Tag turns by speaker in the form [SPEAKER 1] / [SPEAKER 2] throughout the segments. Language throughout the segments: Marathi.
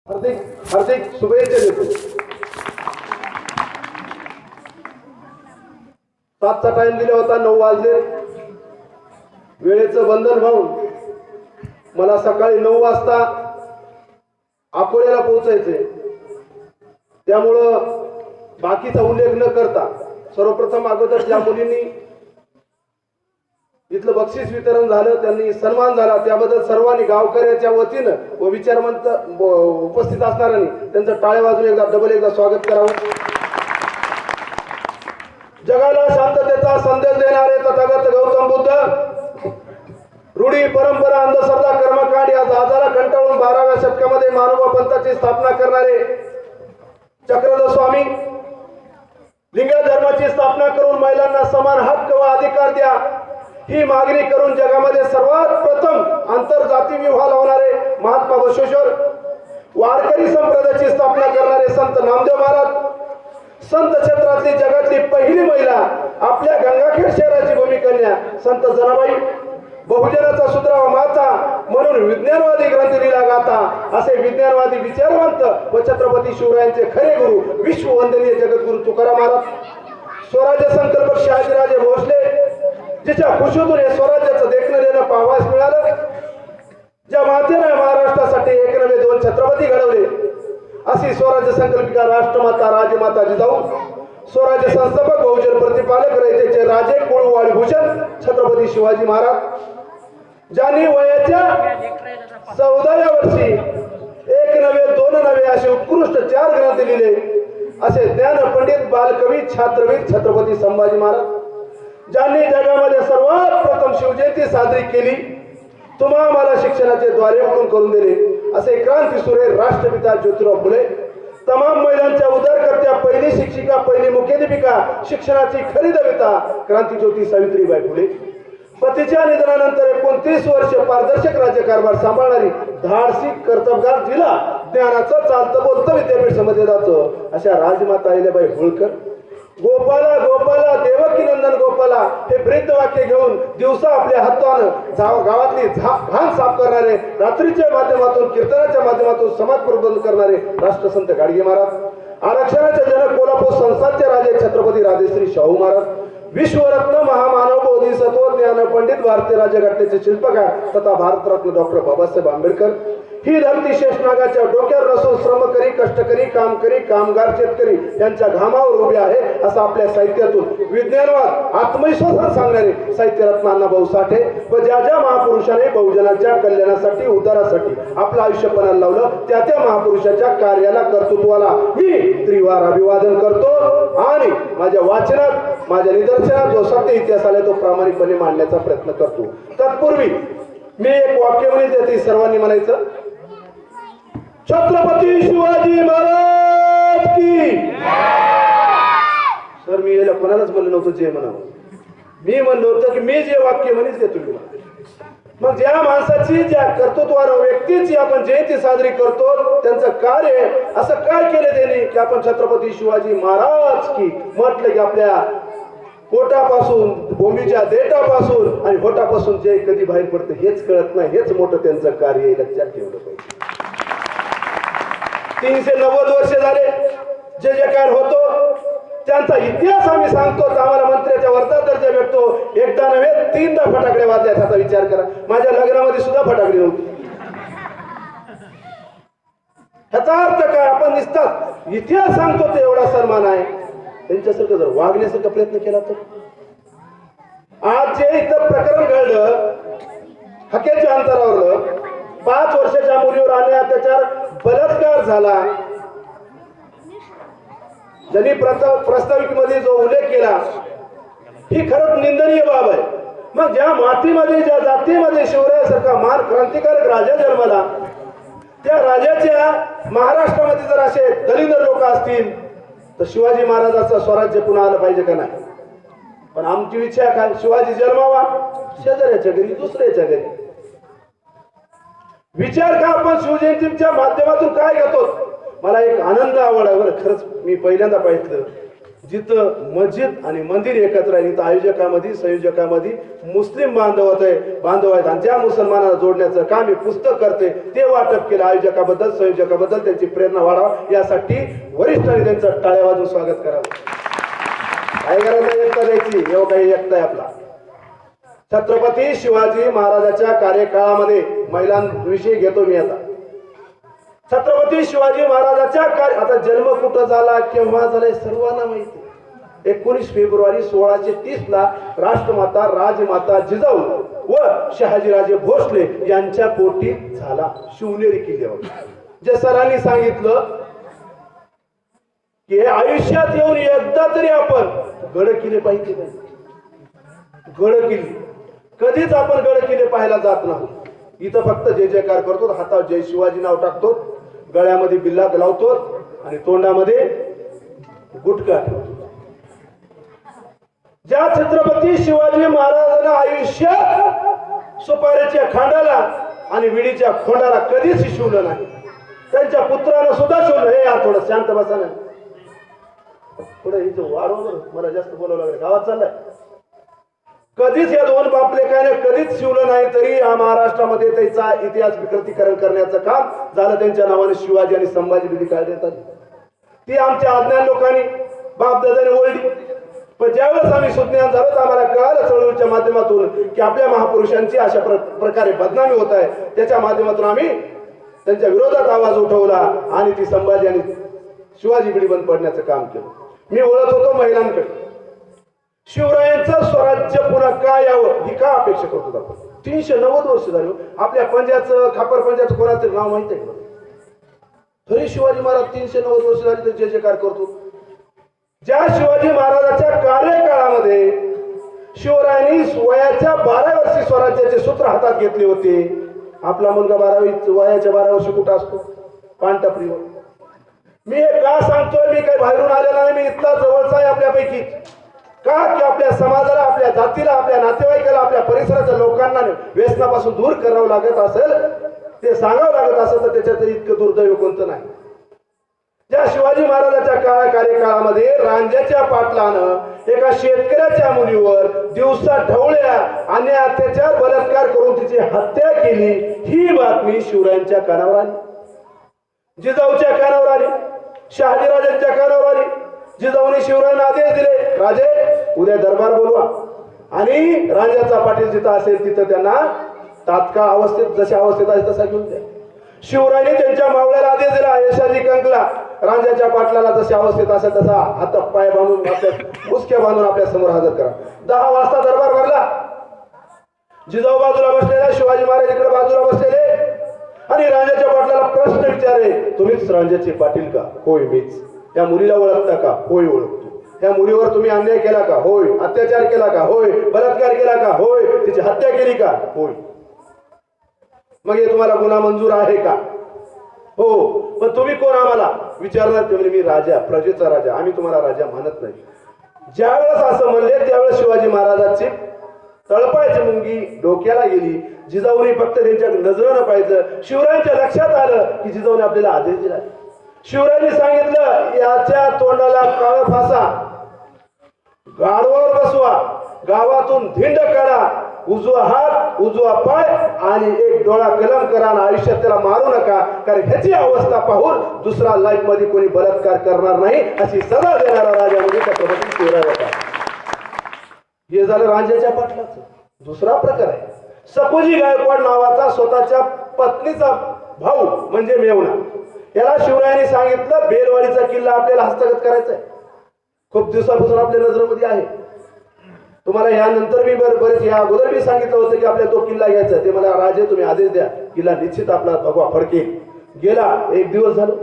[SPEAKER 1] हार्दिक हार्दिक शुभेच्छा देतो. 7चा टाइम दिला होता, 9 वाजले. वेळेचं बंधन भाऊन मला सकाळी 9 वाजता अकोल्याला पोहोचायचंय. त्यामुळं बाकीचा उल्लेख न करता सर्वप्रथम अगोदर ज्या मुलींनी इथलं बक्षीस वितरण झालं, त्यांनी सन्मान झाला, त्याबद्दल सर्वांनी गावकऱ्याच्या वतीनं व विचारवंत उपस्थित असणाऱ्यांनी त्यांचं टाळ्या वाजून एकदा स्वागत करावं. जगाला शांततेचा संदेश देणारे तथागत गौतम बुद्ध, रूढी परंपरा अंधश्रद्धा कर्मकांड या जहाजाला कंटाळून 12व्या शतकामध्ये मानव पंथाची स्थापना करणारे चक्रधर स्वामी, लिंगायत धर्माची स्थापना करून महिलांना समान हक्क व अधिकार द्या ही मागणी करून जगामध्ये सर्वात प्रथम आंतरजाती विवाह लावणारे महात्मा बसवेश्वर, वारकरी संप्रदायाची स्थापना करणारे संत नामदेव महाराज, संत क्षेत्रातली जगातली पहिली महिला आपल्या गंगाखेड शहराची भूमिकन्या संत जनाबाई, बहुजनाचा सुधरावा माता म्हणून विज्ञानवादी ग्रंथ लिहिला गाता असे विज्ञानवादी विचारवंत व छत्रपती शिवरायांचे खरे गुरु विश्ववंदनीय जगद्गुरु तुकाराम महाराज, स्वराज्य संकल्पक शहाजीराजे भोसले, जिच्या खुशीतून हे स्वराज्याचं देखणं देणं पाहावयास मिळालं, ज्या मातेने महाराष्ट्रासाठी एक नव्हे दोन छत्रपती घडवले, अशी स्वराज्य संकल्पिका राष्ट्रमाता राजमाता जिजाऊ, स्वराज्य संस्थापक बहुजन प्रतिपालक रयतेचे राजे कुळवाडी भूषण छत्रपती शिवाजी महाराज, ज्यांनी वयाच्या 14व्या वर्षी एक नव्हे दोन नव्हे असे उत्कृष्ट 4 ग्रंथ लिहिले, असे ज्ञान पंडित बालकवी छात्रवीर छत्रपती संभाजी महाराज, ज्यांनी जगामध्ये सर्वात प्रथम शिवजयंती साजरी केली, तुम्हा मला शिक्षणाचे द्वारे उघडून करून दिले, असे क्रांतीसूर्य राष्ट्रपिता ज्योतिराव फुले, तमाम महिलांच्या उद्धारकर्त्या पहिली शिक्षिका पहिली मुख्याध्यापिका शिक्षणाची खरी दविता क्रांतीज्योती सावित्रीबाई फुले, पतीच्या निधनानंतर 29 वर्ष पारदर्शक राज्यकारभार सांभाळणारी धाडसी कर्तबगार, जिला ज्ञानाचं चालतं बोलतं विद्यापीठ समजलं जातं अशा राजमाता अहिल्याबाई होळकर, गोपाला गोपाला देवकी नंदन गोपाला हे ब्रीद वाक्य घेऊन दिवसा आपल्या हातानं गावातली घाण साफ करणारे, रात्रीच्या माध्यमातून कीर्तनाच्या माध्यमातून समाज प्रबोधन करणारे राष्ट्रसंत गाडगे महाराज, आरक्षणाचे जनक कोल्हापूर संस्थानचे राजे छत्रपती राजश्री शाहू महाराज, विश्वरत्न महामानव बोधिसत्व ज्ञान पंडित भारतीय राज्यघटनेचे शिल्पकार तथा भारतरत्न डॉक्टर बाबासाहेब आंबेडकर, ही धरती शेषनागाच्या डोक्यावर नसून श्रमकरी कष्टकरी कामकरी कामगार शेतकरी यांच्या घामावर उभे आहे असं आपल्या साहित्यातून विज्ञानवाद आत्मविश्वासाने सांगणारे साहित्यरत्न अण्णाभाऊ साठे व ज्या ज्या महापुरुषाने बहुजनाच्या कल्याणासाठी उद्धारासाठी आपलं आयुष्य पणाला लावलं त्या त्या महापुरुषाच्या कार्याला कर्तृत्वाला मी त्रिवार अभिवादन करतो आणि माझ्या वाचनात माझ्या निदर्शनात जो सत्य इतिहास आला तो प्रामाणिकपणे मांडण्याचा प्रयत्न करतो. तत्पूर्वी मी एक वाक्य म्हणेन, ते सर्वांनी म्हणायचं, छत्रपती शिवाजी महाराज की. सर मी याला कोणालाच म्हणलं नव्हतं जे म्हणावं, मी म्हणलं होतं की मी जे वाक्य म्हणेन ते तुम्ही म्हणा. मग ज्या माणसाची ज्या कर्तृत्वान व्यक्तीची आपण जयंती साजरी करतो त्यांचं कार्य असं काय केलं त्यांनी की आपण छत्रपती शिवाजी महाराज की म्हटलं की आपल्या पोटापासून भूमीच्या देठापासून आणि होटापासून जे कधी बाहेर पडतं हेच कळत नाही, हेच मोठं त्यांचं कार्य लक्षात ठेवलं पाहिजे. 390 वर्ष झाले जे जे काय होतो त्यांचा इतिहास आम्ही सांगतो, आम्हाला मंत्र्याच्या वरचा दर्जा भेटतो. एकदा नव्हे 3दा फटाकडे वाजल्या त्याचा विचार करा. माझ्या लग्नामध्ये सुद्धा फटाकडे नव्हती. ह्याचा अर्थ काय, आपण निसतात इतिहास सांगतो ते एवढा सन्मान आहे. त्यांच्यासारखं जर वागण्यासारखा प्रयत्न केला तर आज जे इथं प्रकरण घडलं हक्याच्या अंतरावर 5 वर्षाच्या मुलीवर आले अत्याचार बलात्कार झाला, ज्यांनी प्रस्ताविक मध्ये जो उल्लेख केला ही खरंच निंदनीय बाब आहे. मग ज्या मातीमध्ये ज्या जातीमध्ये शिवरायासारखा महान क्रांतिकारक राजा जन्माला, त्या राजाच्या महाराष्ट्रामध्ये जर असे दलिंदर लोक असतील तर शिवाजी महाराजाचं स्वराज्य पुन्हा आलं पाहिजे का नाही. पण आमची इच्छा काय, शिवाजी जन्मावा शेजाऱ्याच्या घरी दुसऱ्याच्या घरी. विचार का आपण शिवजयंतीच्या माध्यमातून काय घेतो. मला एक आनंद आवड आहे बरं, खरंच मी पहिल्यांदा पाहिलं जिथं मस्जिद आणि मंदिर एकत्र आहे तिथं आयोजकामध्ये संयोजकामध्ये मुस्लिम बांधव आहेत आणि ज्या मुसलमानांना जोडण्याचं काम हे पुस्तक करते ते वाटप केलं आयोजकाबद्दल संयोजकाबद्दल त्यांची प्रेरणा वाढावं यासाठी वरिष्ठांनी त्यांचं टाळ्या वाजून स्वागत करावं. काय करायचं एकता द्यायची एवढं काही एकता आहे आपला. छत्रपती शिवाजी महाराजांच्या कार्यकाळामध्ये महिलांविषयी घेतो मी आता. छत्रपती शिवाजी महाराजांच्या आता जन्म कुठं झाला केव्हा झालाय सर्वांना माहिती. 19 फेब्रुवारी 1630 ला राष्ट्रमाता राजमाता जिजाऊ व शहाजीराजे भोसले यांच्या पोटी झाला शिवनेरी किल्ल्यावर. जे सरांनी सांगितलं की आयुष्यात येऊन एकदा तरी आपण गड किल्ले पाहिजे. गड किल्ले कधीच आपण गड किल्ले पाहायला जात नाही. इथं फक्त जय जयकार करतो, हातात जय शिवाजी नाव टाकतो, गळ्यामध्ये बिल्लात लावतो आणि तोंडामध्ये गुटखा ठेवतो. ज्या छत्रपती शिवाजी महाराजांना आयुष्यात सुपारीच्या खांडाला आणि विडीच्या खोंडाला कधीच शिवलं नाही, त्यांच्या पुत्रानं सुद्धा शिवलं. हे यार थोडं शांत बसा ना, थोडं इथं वाढवलं, मला जास्त बोलावं लागलं, गावात चाललंय. कधीच या दोन बापलेकाने कधीच शिवलं नाही, तरी या महाराष्ट्रामध्ये त्याचा इतिहास विकृतीकरण करण्याचं काम झालं. त्यांच्या नावाने शिवाजी आणि संभाजी विधी काढण्यात आली. ती आमच्या अज्ञान लोकांनी बापदादाने ओळली. पण ज्यावेळेस आम्ही सुज्ञान झालो तर आम्हाला कळालं चळवळीच्या माध्यमातून की आपल्या महापुरुषांची अशा प्रकारे बदनामी होत आहे. त्याच्या माध्यमातून आम्ही त्यांच्या विरोधात आवाज उठवला आणि ती संभाजी आणि शिवाजी बिडी बंद पडण्याचं काम केलं. मी ओळख होतो महिलांकडे. शिवरायांचं स्वराज्य पुन्हा का यावं ही का अपेक्षा करतो आपण. 390 वर्ष झाली. आपल्या पंजाचं खापर पंजाचं कोणाचं नाव माहित आहे का? तरी शिवाजी महाराज 390 वर्ष झाली तर जय जयकार करतो. ज्या शिवाजी महाराजांच्या कार्यकाळामध्ये शिवरायांनी वयाच्या 12 वर्षी स्वराज्याचे सूत्र हातात घेतले होते. आपला मुलगा वयाच्या 12 वर्षी कुठं असतो? पानटपरीवर. मी हे का सांगतोय? मी काही बाहेरून आलेला नाही, मी इथला जवळचा आहे आपल्यापैकी. का की आपल्या समाजाला, आपल्या जातीला, आपल्या नातेवाईकाला, आपल्या परिसराच्या लोकांना व्यसनापासून दूर करावं लागत असेल, ते सांगावं लागत असेल तर त्याच्यात इतकं दुर्दैव कोणतं नाही. ज्या शिवाजी महाराजांच्या कार्यकाळामध्ये रांजाच्या पाटलानं एका शेतकऱ्याच्या मुलीवर दिवसा ढवळ्या आणि अत्याचार बलात्कार करून तिची हत्या केली, ही बातमी शिवरायांच्या कानावर आली, जिजाऊच्या कानावर आली, शहाजीराजांच्या कानावर आली. जिजाऊने शिवरायांना आदेश दिले, राजे उद्या दरबार बोलवा आणि रांजाचा पाटील जिथं असेल तिथं त्यांना तात्काळ अवस्थेत जशा अवस्थेत आहे तसा घेऊन द्या. शिवरायांनी त्यांच्या मावळ्याला आदेश दिला, यशाजी कंकला रांजाच्या पाटलाला जशा अवस्थेत असेल तसा हात पाय बांधून आपल्या मुसक्या बांधून आपल्या समोर हजर करा. 10 वाजता दरबार भरला. जिजाऊ बाजूला बसलेला, शिवाजी महाराज इकडे बाजूला बसलेले आणि रांजाच्या पाटलाला प्रश्न विचारले, तुम्हीच रांजाचे पाटील का? होय मीच. त्या मुलीला ओळखता का? होय ओळखतो. त्या मुलीवर तुम्ही अन्याय केला का? होय. अत्याचार केला का? होय. बलात्कार केला का? होय. तिची हत्या केली का? होय. मग हे तुम्हाला गुन्हा मंजूर आहे का? हो. पण तुम्ही कोण आम्हाला विचारणार? ते म्हणजे मी राजा, प्रजेचा राजा, आम्ही तुम्हाला राजा मानत नाही. ज्यावेळेस असं म्हणले त्यावेळेस शिवाजी महाराजांची तळपायची मुंगी डोक्याला गेली. जिजाऊने फक्त त्यांच्या नजरेनं पाहिलं. शिवरायांच्या लक्षात आलं की जिजाऊने आपल्याला आदेश दिला. शिवरायांनी सांगितलं, याच्या तोंडाला काळ फासा, गाढवावर बसवा, गावातून धिंड काढा, उजवा हात उजवा पाय आणि एक डोळा कलम करा आणि आयुष्यात त्याला मारू नका, कारण ह्याची अवस्था पाहून दुसरा लाईफ मध्ये कोणी बलात्कार करणार नाही अशी सदा देणारा राजा म्हणजे छत्रपती शिवराय होता. हे झालं रांजाच्या पाटलाचं. दुसरा प्रकार आहे सकोजी गायकवाड नावाचा स्वतःच्या पत्नीचा भाऊ म्हणजे मेवणा. याला शिवरायांनी सांगितलं, बेलवाडीचा किल्ला आपल्याला हस्तगत करायचा आहे. खूप दिवसापासून आपल्या नजरेमध्ये आहे. तुम्हाला यानंतर मी बरेच या अगोदर मी सांगितलं होतं की आपल्याला तो किल्ला घ्यायचा. ते मला राजे तुम्ही आदेश द्या, किल्ला निश्चित आपला भगवा फडकेल. गेला 1 दिवस झालं,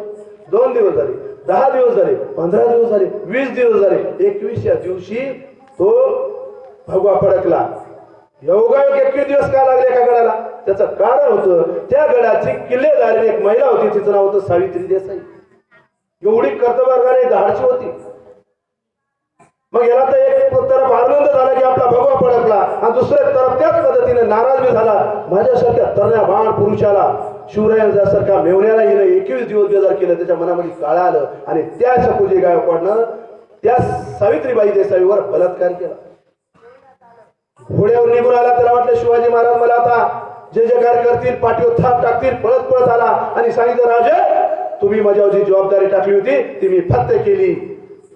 [SPEAKER 1] 2 दिवस झाले, 10 दिवस झाले, 15 दिवस झाले, 20 दिवस झाले, 21व्या दिवशी तो भगवा फडकला. योगायोग 21 दिवस का लागले एका गडाला? त्याचं कारण होतं त्या गडाची किल्लेदारी एक महिला होती, तिचं नाव होतं सावित्री देसाई. एवढी कर्तबगार धाडची होती. मग याला तर एक तरफ आनंद झाला की आपला भगवा फडकला आणि दुसऱ्या तरफ त्याच पद्धतीने नाराज बी झाला. माझ्यासारख्या तरण्या बाण पुरुषाला शिवरायांसारख्या मेवण्याला हिने 21 दिवस बेजार केलं. त्याच्या मनामध्ये काळ आलं आणि त्या सकोजी गायकवाडनं त्या सावित्रीबाई देसाईवर बलात्कार केला. घोड्यावर निघून आला. त्याला वाटलं शिवाजी महाराज मला आता जे जयकार करतील, पाठीवर थाप टाकतील. पळत पळत आला आणि सांगितलं राजे तुम्ही माझ्यावर जी जबाबदारी टाकली होती ती मी फत्ते केली.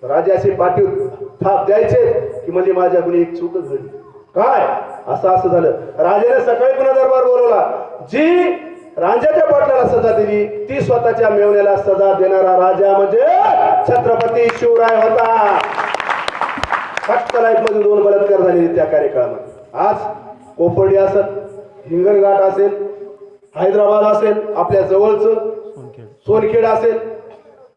[SPEAKER 1] राजे असे पाठीवर थाप द्यायचे की म्हणजे माझ्याकडून एक चूक घडली. काय असं झालं. राजाने सकाळी पुन्हा दरबार बोलवला. जी राजाच्या पाटलाला सजा दिली ती स्वतःच्या मेवण्याला सजा देणारा राजा म्हणजे छत्रपती शिवराय होता. फक्त लाईफ मध्ये 2 बलात्कार झाले त्या कार्यकाळामध्ये. आज कोपर्डी असत, हिंगणघाट असेल, हैदराबाद असेल, आपल्या जवळचं सोनखेड असेल.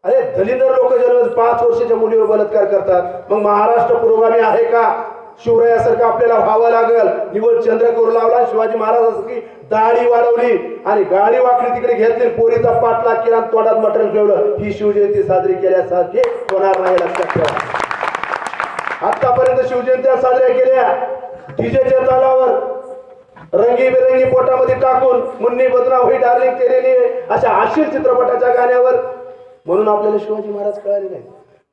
[SPEAKER 1] अरे दलिंदर लोक जन्म 5 वर्षाच्या मुलीवर बलात्कार करतात. मग महाराष्ट्र पुरोगामी आहे का? शिवरायासारखं आपल्याला व्हावं लागल. निवड चंद्रकोर लावला. शिवाजी महाराजांसारखी दाढी वाढवली आणि गाडी वाकडी तिकडे घेतली. पोरीचा पाठलाग केला, तोंडात मटण ठेवलं. ही शिवजयंती साजरी केल्यासारखे होणार नाही, लक्षात ठेवा. आतापर्यंत शिवजयंत्या साजऱ्या केल्या डीजेच्या तालावर, रंगीबेरंगी पोटामध्ये टाकून, मुन्नी बदना होई डार्लिंग केलेली अशा आशील चित्रपटाच्या गाण्यावर. म्हणून आपल्याला शिवाजी महाराज कळाले नाही.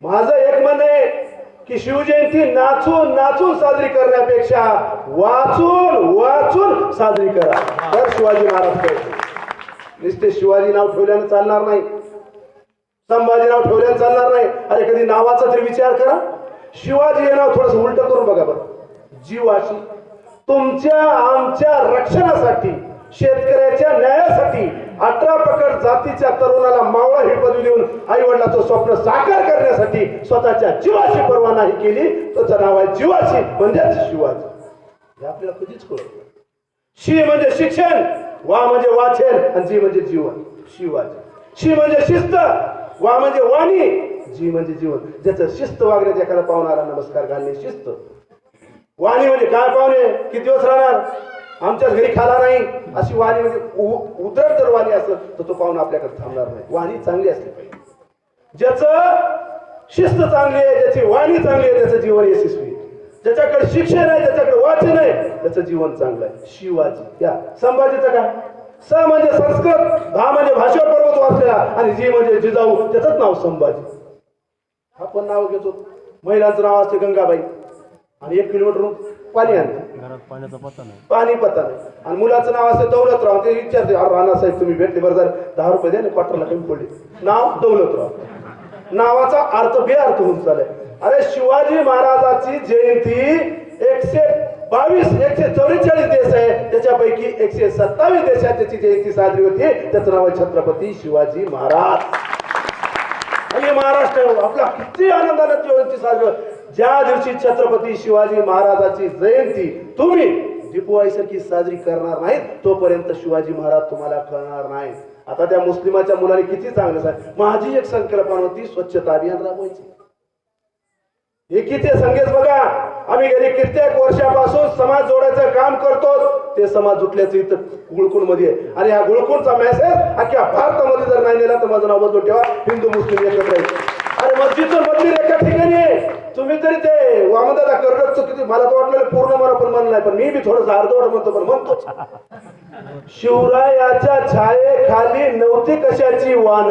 [SPEAKER 1] माझं एक म्हणणं आहे की शिवजयंती नाचून नाचून साजरी करण्यापेक्षा वाचून वाचून साजरी करा, तर शिवाजी महाराज कळते. नुसते शिवाजी नाव ठेवल्यानं चालणार नाही, संभाजी नाव ठेवल्यानं चालणार नाही. अरे कधी नावाचा तरी विचार करा. शिवाजी हे नाव थोडंसं उलट करून बघा बरं. जीवाशी, तुमच्या आमच्या रक्षणासाठी, शेतकऱ्याच्या न्यायासाठी 18 प्रकट जातीच्या तरुणाला मावळा ही पदवी देऊन आई वडिलाचं स्वप्न साकार करण्यासाठी स्वतःच्या जीवाची पर्वा नाही केली. त्याचं नाव आहे जीवाशी, म्हणजेच शिवाजी. हे आपल्याला कधीच कळत नाही. शी म्हणजे शिक्षण, वा म्हणजे वाचन आणि जी म्हणजे जीवन. शिवाजी. शी म्हणजे शिस्त, वा म्हणजे वाणी, जी म्हणजे जीवन. ज्याचं शिस्त वागण्यात एखादा पाहुणारा नमस्कार घालणे शिस्त. वाणी म्हणजे काय पाहुणे किती दिवस राहणार, आमच्याच घरी खाला नाही अशी वाणी. म्हणजे उदर जर वाणी असेल तर तो पाहुणा आपल्याकडे थांबणार नाही. वाणी चांगली असली पाहिजे. ज्याचं शिस्त चांगली आहे, ज्याची वाणी चांगली आहे, त्याचं जीवन यशस्वी आहे. ज्याच्याकडे शिक्षण आहे, ज्याच्याकडे वाचन आहे, त्याचं जीवन चांगलं आहे. शिवाजी. या संभाजीचं काय? स म्हणजे संस्कृत, भा म्हणजे भाषेवर पर्वत वाचलेला आणि जी म्हणजे जिजाऊ, त्याचंच नाव संभाजी. आपण नाव घेतो. महिलांचं नाव असते गंगाबाई आणि 1 किलोमीटर पाणी आणते, पाण्याचा पत्ता नाही, पाणी पत्ता नाही. आणि मुलाचं नाव असते दौलतराव. ते विचारते राणासाहेब तुम्ही भेटले बरं, जर 10 रुपये द्या ना, क्वार्टरला कमी पडले. नाव दौलतराव. नावाचा अर्थ बेअर्थ होऊन चालय. अरे शिवाजी महाराजाची जयंती 122 144 देश आहे, त्याच्यापैकी 127 देशात त्याची जयंती साजरी होती. त्याचं नाव आहे छत्रपती शिवाजी महाराज. आणि महाराष्ट्र आपला किती आनंदाने जयंती साजरी. ज्या दिवशी छत्रपती शिवाजी महाराजाची जयंती तुम्ही दीपावलीसारखी साजरी करणार नाहीत तोपर्यंत शिवाजी महाराज तुम्हाला कळणार नाही. आता त्या मुस्लिमाच्या मुलाने किती चांगलं सांग. माझी एक संकल्पना होती स्वच्छता अभियान राबवायची. हे किती संघेच बघा. आम्ही गेली कित्येक वर्षापासून समाज जोडायचं काम करतो. ते समाज जुटल्याचं इथं गुळकुंड मध्ये आणि हा गुळकुंडचा मेसेज अख्ख्या भारतामध्ये जर नाही नेला तर माझं नाव बदलून ठेवा, हिंदू मुस्लिम एकत्र आहे. अरे मस्जिदचं मंदिर एका ठिकाणी आहे. तुम्ही तरी ते वामनदादा कर्जतचं किती मला तर वाटलं पूर्ण मला पण म्हणलं नाही, पण मी बी थोडंसं अर्धवट म्हणतो, पण म्हणतो. शिवरायाच्या छायेखाली नव्हती कशाची वान,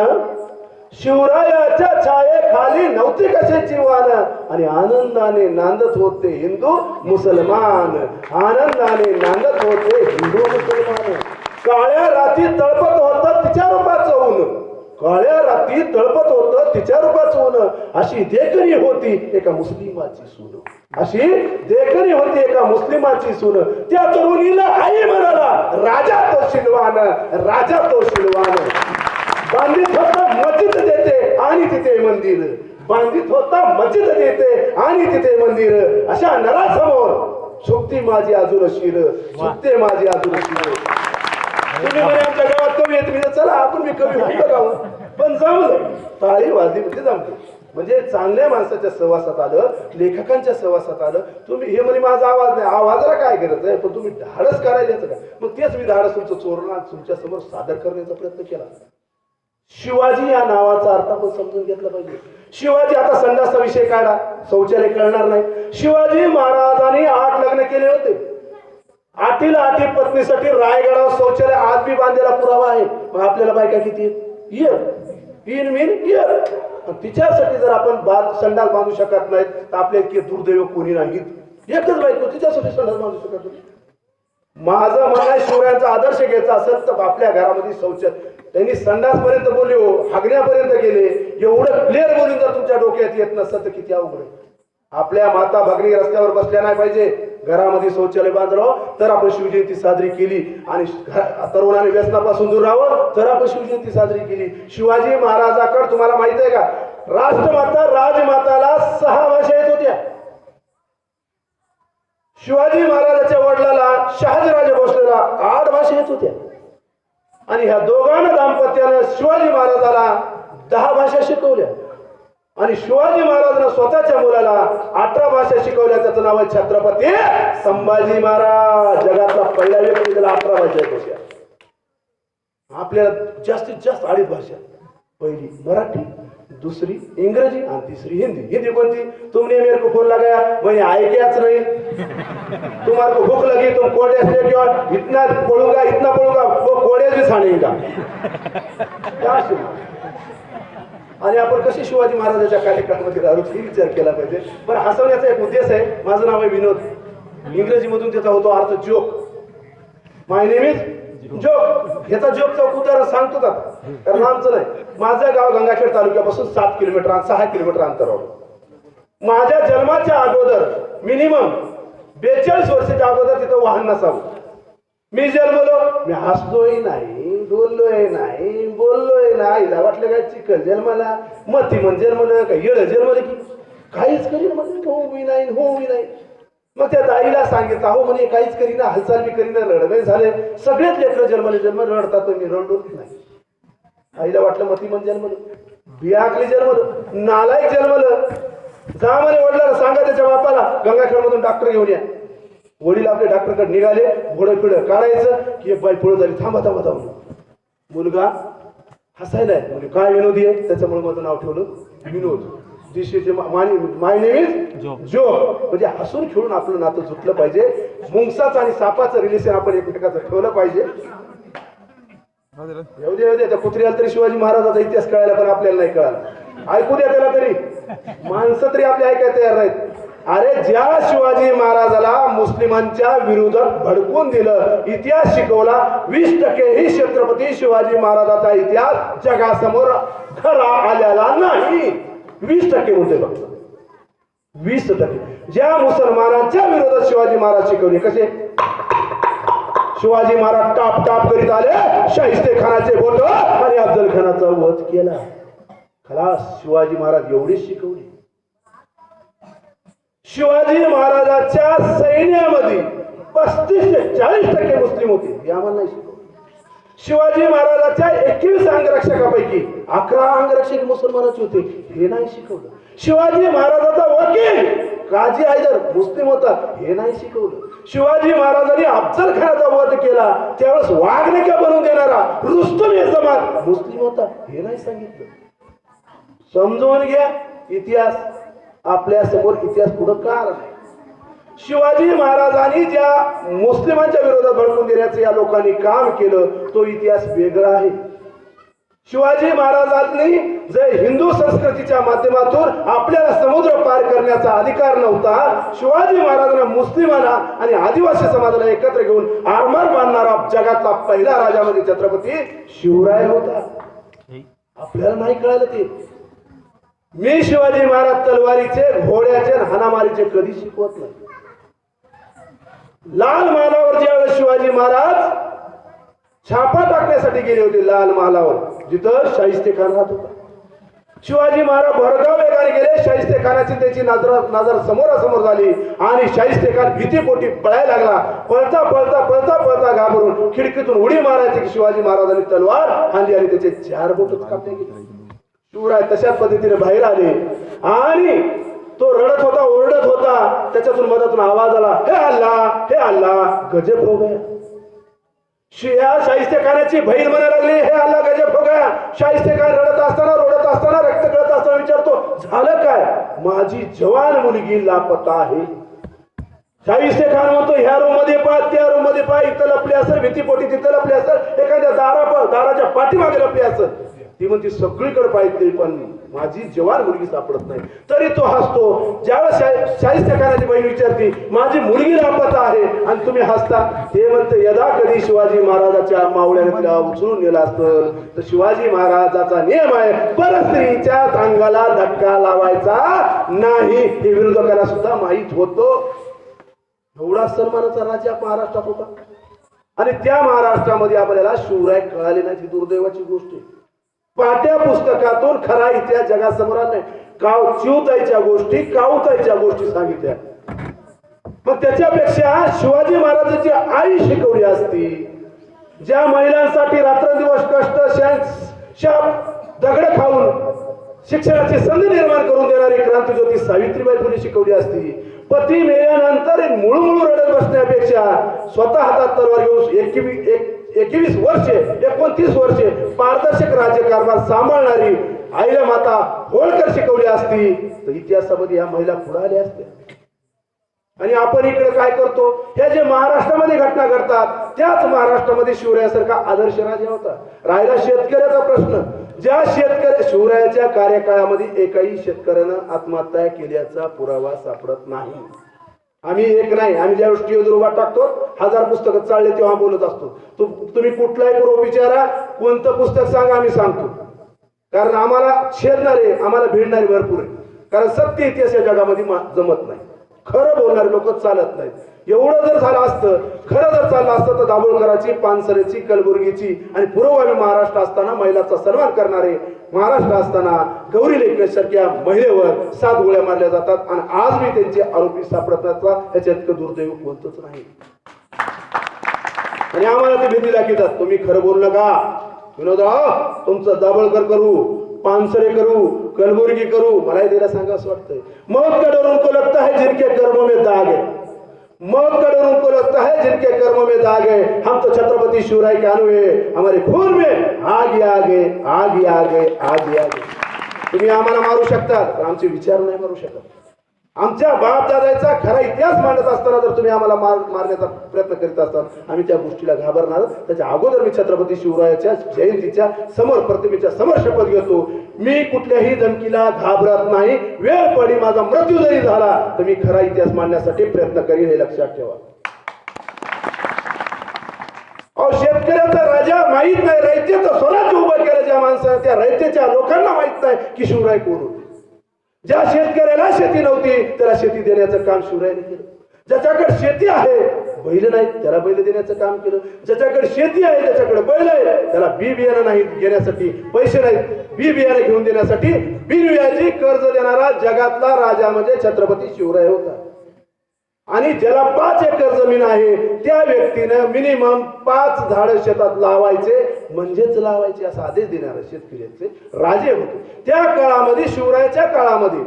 [SPEAKER 1] शिवरायाच्या छायेखाली नव्हती कशाची वान आणि आनंदाने नांदत होते हिंदू मुसलमान, आनंदाने नांदत होते हिंदू मुसलमान. काळ्या रात्री तळपत होतं तिच्या रूपाचं ऊन, काळ्या रात्री तळपत होतं तिच्या रूपाचं ऊन. अशी देखणी होती एका मुस्लिमाची सून, अशी देखणी होती एका मुस्लिमाची सून. त्या तरुणीला आई म्हणाला राजा तो शिलवान, राजा तो शिलवान. बांधित होता मस्जिद देते आणि तिथे मंदिर, बांधित होता मस्जिद देते आणि तिथे मंदिर. अशा नरासमोर झुकती माझी अजून शिर, झुकते माझी अजून शिर. तुम्ही म्हणे आमच्या गावात कवी येत, मी चला आपण मी कवी होतो गाव, पण जमलं. टाळी वाजली म्हणजे जमलं. म्हणजे चांगल्या माणसाच्या सहवासात आलं, लेखकांच्या सहवासात आलं. तुम्ही हे म्हणे माझा आवाज नाही, आवाजाला काय गरज आहे, पण तुम्ही धाडस करायला का. मग तेच मी धाडस तुमचं चोरणा तुमच्या समोर सादर करण्याचा प्रयत्न केला. शिवाजी या नावाचा अर्थ आपण समजून घेतला पाहिजे. शिवाजी, आता संडासचा विषय काढा, शौचालय कळणार नाही. शिवाजी महाराजांनी 8 लग्न केले होते. 8ला 8 पत्नीसाठी रायगडावर शौचालय आज बी बांधलेला पुरावा आहे. मग आपल्याला बायका किती? Year in mean year. तिच्यासाठी जर आपण संडास बांधू शकत नाहीत तर आपल्या इतके दुर्दैव कोणी नाहीत. एकच बायको तिच्यासाठी संडास बांधू शकत नाही. माझं म्हणणं शिवरायांचा आदर्श घ्यायचा असेल तर आपल्या घरामध्ये शौचालय, त्यांनी संडासपर्यंत बोलले हो, हागण्यापर्यंत गेले. एवढं क्लिअर बोलून जर तुमच्या डोक्यात येत नसतं तर किती अवघड आहे. आपल्या माता भगिनी रस्त्यावर बसल्या नाही पाहिजे, घरामध्ये शौचालय बांधलं तर आपण शिवजयंती साजरी केली. आणि तरुणाने व्यसनापासून दूर राहावं तर आपण शिवजयंती साजरी केली. शिवाजी महाराजाकडे तुम्हाला माहित आहे का, राष्ट्रमाता राजमाताला 6 भाषा येत होत्या. शिवाजी महाराजाच्या वडिलाला शहाजीराजे भोसलेला 8 भाषा येत होत्या. आणि ह्या दोघांना दाम्पत्यानं शिवाजी महाराजाला 10 भाषा शिकवल्या. आणि शिवाजी महाराजांना स्वतःच्या मुलाला 18 भाषा शिकवल्या. त्याचं नाव आहे छत्रपती संभाजी महाराज. जगातला पहिला व्यक्ती त्याला 18 भाषा येत होत्या. आपल्याला जास्तीत जास्त 2.5 भाषा, पहिली मराठी, दूसरी इंग्रजी आणि तीसरी हिंदी. हिंदी कोणती? तुमने मेरे को फोन लगाया, मैंने आयकियाच नहीं. तुम्हारे को भूख लगी तुम कोड़े से क्यों, इतना पळूंगा वो कोड़े भी छानेगा. आणि आपण कशी शिवाजी महाराजांच्या कार्यक्रमामध्ये राहू ही विचार केला पाहिजे. पण हसवण्याचा एक उद्देश आहे. माझं नाव आहे विनोद. इंग्रजीमधून त्याचा होतो अर्थ joke. My name is joke. ह्याचा जोकचं उदाहरण सांगतो का, कारण आमचं नाही. माझं गाव गंगाखेड तालुक्यापासून 6 किलोमीटर अंतरावर. माझ्या जन्माच्या अगोदर मिनिमम 42 वर्षाच्या अगोदर तिथं वाहन नसावं. मी जन्मलो, मी हसलोय नाही, बोललोय नाही, बोललोय नाही. वाटलं काय चिकन जन्माला, मती म्हण जन्मलं काय, येळ जन्मलं की काहीच करीन म्हणजे होऊ नाही. मग त्या दाईला सांगितलं, अहो म्हणे काहीच करीना, हालचाल बी करीना, रडवे झाले. सगळेच लेकरं जन्म रडतात, मी रडलोच नाही. आईला वाटलं मती म्हण जन्मलं, बियाकली जन्मलं, नालायक जन्मलं. जा म्हणे वडिलांना सांगा त्याच्या बापाला गंगाखेडमधून डॉक्टर घेऊन या. वडील आपले डॉक्टरकडे निघाले. घोडं पिढं काढायचं की एक बाई पुढे झाली, थांबा. मुलगा हसायला आहे. म्हणजे काय विनोदी आहे, त्याच्यामुळे माझं नाव ठेवलं विनोद. दिशेचे माय नेम इज जो. म्हणजे हसून खेळून आपलं नातं जुटलं पाहिजे. मुंगसाचं आणि सापाचं रिलेशन आपण एकमेकाचं ठेवलं पाहिजे. येऊ दे त्या कुत्र्याला तरी शिवाजी महाराजाचा इतिहास कळायला, पण आपल्याला नाही कळाला. ऐकू द्या त्याला तरी, माणसं तरी आपले ऐकायला तयार नाहीत. अरे ज्या शिवाजी महाराजाला मुस्लिमांच्या विरोधात भडकून दिलं, इतिहास शिकवला, 20% ही छत्रपती शिवाजी महाराजाचा इतिहास जगासमोर खरा आलेला नाही. 20% म्हणते फक्त 20%. ज्या मुसलमानांच्या विरोधात शिवाजी महाराज शिकवले, कसे शिवाजी महाराज टाप करीत आले, शाहिस्ते खानाचे बोट आणि अफजल खानाचा वध केला. खलास शिवाजी महाराज एवढेच शिकवले. शिवाजी महाराजांच्या सैन्यामध्ये 35 ते 40% मुस्लिम होते, हे आम्हाला नाही शिकवलं. शिवाजी महाराजांच्या 21 अंगरक्षकापैकी 11 अंगरक्षक मुसलमानाचे होते, हे नाही शिकवलं. शिवाजी महाराजाचा वकील काजी हैदर मुस्लिम होता, हे नाही शिकवलं. शिवाजी महाराजांनी अफजल खानाचा वध केला त्यावेळेस वाघनक्या बनवून देणारा रुस्तम हे जमात मुस्लिम होता, हे नाही सांगितलं. समजून घ्या इतिहास. आपल्या समोर इतिहास पुढं का आला नाही. शिवाजी महाराजांनी ज्या मुस्लिमांच्या विरोधात भडकून देण्याचं या लोकांनी काम केलं, तो इतिहास वेगळा आहे. शिवाजी महाराजांनी जे हिंदू संस्कृतीच्या माध्यमातून आपल्याला समुद्र पार करण्याचा अधिकार नव्हता, शिवाजी महाराजांना मुस्लिमांना आणि आदिवासी समाजाला एकत्र घेऊन आरमार बांधणारा जगातला पहिला राजा म्हणजे छत्रपती शिवराय होता. आपल्याला नाही कळालं ते. मी शिवाजी महाराज तलवारीचे, घोड्याचे, हाणामारीचे कधी शिकवत नाही. लाल महालावर ज्यावेळेस शिवाजी महाराज छापा टाकण्यासाठी गेले होते, लाल महालावर जिथं शाहिस्ते खान राहत होता, शिवाजी महाराज भरधाव वेगाने गेले. शाहिस्ते खानाची त्याची नजर समोरासमोर झाली आणि शाहिस्ते खान भीतीपोटी पळायला लागला. पळता घाबरून खिडकीतून उडी मारायची की शिवाजी महाराजांनी तलवार हाणली आणि त्याचे 4 बोट कापले गेले. शिवराय तशाच पद्धतीने बाहेर आले आणि तो रडत होता, ओरडत होता. त्याच्यातून मधातून आवाज आला, हे अल्लाह गजब हो गया. शाहिस्ते खानाची बहीण म्हणायला लागली, हे अल्लाह गजब हो गया. शाहिस्ते खान रडत असताना, रक्त गळत असताना विचारतो, झालं काय? माझी जवान मुलगी लापता आहे. शाहिस्ते खान म्हणतो, ह्या रूम मध्ये पहा, त्या रूम मध्ये पहा, इथं लपली असेल, भीतीपोटी तिथं लपली असेल, एखाद्या दाराच्या पाठीमागे लपली असेल. ती म्हणते सगळीकडे पाहिजे पण माझी जवान मुलगी सापडत नाही. तरी तो हसतो. ज्यावेळेस शाहिस्तेखानाची बहीण विचारते माझी मुलगी लापता आहे आणि तुम्ही हसता. ते म्हणते यदा कधी शिवाजी महाराजाच्या मावळ्याने तिला उचलून नेला असतं तर शिवाजी महाराजाचा नियम आहे परस्त्रीच्या अंगाला धक्का लावायचा नाही. हे विरोधकाला सुद्धा माहीत होतं. एवढा सन्मानाचा राजा महाराष्ट्रात होता आणि त्या महाराष्ट्रामध्ये आपल्याला शिवराय कळाले नाही. ही दुर्दैवाची गोष्ट आहे. पाट्या पुस्तकातून खरा इतिहास जगासमोर नाही. चिवताईच्या गोष्टी काऊताईच्या गोष्टी सांगितल्या. मग त्याच्यापेक्षा शिवाजी महाराजांची आई शिकवली असती. ज्या महिलांसाठी रात्रंदिवस कष्ट शाप दगड खाऊन शिक्षणाची संधी निर्माण करून देणारी क्रांतिज्योती सावित्रीबाई फुले शिकवली असती. पती मेल्यानंतर मुळमुळ रडत बसण्यापेक्षा स्वतः हातात तलवार घेऊन 21 वर्षे 29 वर्षे पारदर्शक राज्यकारभार सांभाळणारी आईला माता होळकर शिकवली असती तर इतिहासामध्ये या महिला पुढे आल्या असत्या. आणि आपण इकडे काय करतो? ह्या जे महाराष्ट्रामध्ये घटना घडतात त्याच महाराष्ट्रामध्ये शिवरायासारखा आदर्श राजा होता. राहिला शेतकऱ्याचा प्रश्न. ज्या शिवरायाच्या कार्यकाळामध्ये एकही शेतकऱ्यानं आत्महत्या केल्याचा पुरावा सापडत नाही. आम्ही एक नाही, आम्ही ज्यावेळेस टीव्हीवर उभा टाकतो 1000 पुस्तकं चालले तेव्हा बोलत असतो. तुम्ही कुठलाही पूर्व विचारा, कोणतं पुस्तक सांगा आम्ही सांगतो. कारण आम्हाला छेदणारे आम्हाला भिडणारे भरपूर आहे. कारण सत्य इतिहास या जगामध्ये जमत नाही. खरं बोलणारे लोक चालत नाहीत. एवढं जर झालं असतं, खरं जर चाललं असतं तर दाभोळकरांची, पानसरेची, कलबुर्गीची आणि पूर्वगामी महाराष्ट्र असताना महिलाचा सन्मान करणारे महाराष्ट्र असताना गौरी लेकरसारख्या महिलेवर 7 गोळ्या मारल्या जातात आणि आज मी त्यांचे आरोपी सापडतात. याच्या इतकं दुर्दैव कोणतंच नाही. आणि आम्हाला ते भीती दाखवतात तुम्ही खरं बोल नका. विनोदराव तुमचं दाभोळकर करू, पानसरे करू, कलबुर्गी करू. मला त्याला सांगा असं वाटतंय मौत का डर उनको लगता है जिनके कर्मों में दाग है. मौत का डर उनको लगता है जिनके कर्मों में दाग है. हम तो छत्रपति शिवराय के अनुए हमारे खून में आग आगे आग आगे आग आगे. तुम्ही आम्हाला मारू शकता पण आमचे विचार नाही मारू शकत. आमच्या बापदादाचा खरा इतिहास मांडत असताना जर तुम्ही आम्हाला मारण्याचा प्रयत्न करीत असतात आम्ही त्या गोष्टीला घाबरणार. त्याच्या अगोदर मी छत्रपती शिवरायाच्या जयंतीच्या समोर प्रतिमेच्या समोर शपथ घेतो मी कुठल्याही धमकीला घाबरत नाही. वेळ पडी माझा मृत्यू जरी झाला तर मी खरा इतिहास मांडण्यासाठी प्रयत्न करीन हे लक्षात ठेवा. शेतकऱ्याचा राजा माहित नाही, रयतेचं स्वराज्य उभं केलं ज्या माणसाने त्या रयतेच्या लोकांना माहित नाही की शिवराय कोण होते. ज्या शेतकऱ्याला शेती नव्हती त्याला शेती देण्याचं काम शिवरायाने केलं. ज्याच्याकडे शेती आहे बैल नाहीत त्याला बैल देण्याचं काम केलं. ज्याच्याकडे शेती आहे ज्याच्याकडे बैल आहे त्याला बी बियाणं नाही घेण्यासाठी पैसे नाहीत बी बियाणं घेऊन देण्यासाठी बिनव्याजी कर्ज देणारा जगातला राजा म्हणजे छत्रपती शिवराय होता. आणि ज्याला 5 एकर जमीन आहे त्या व्यक्तीने मिनिमम 5 झाडं शेतात लावायचे म्हणजेच लावायचे असा आदेश देणारे शेतकऱ्याचे राजे होते. त्या काळामध्ये शिवरायाच्या काळामध्ये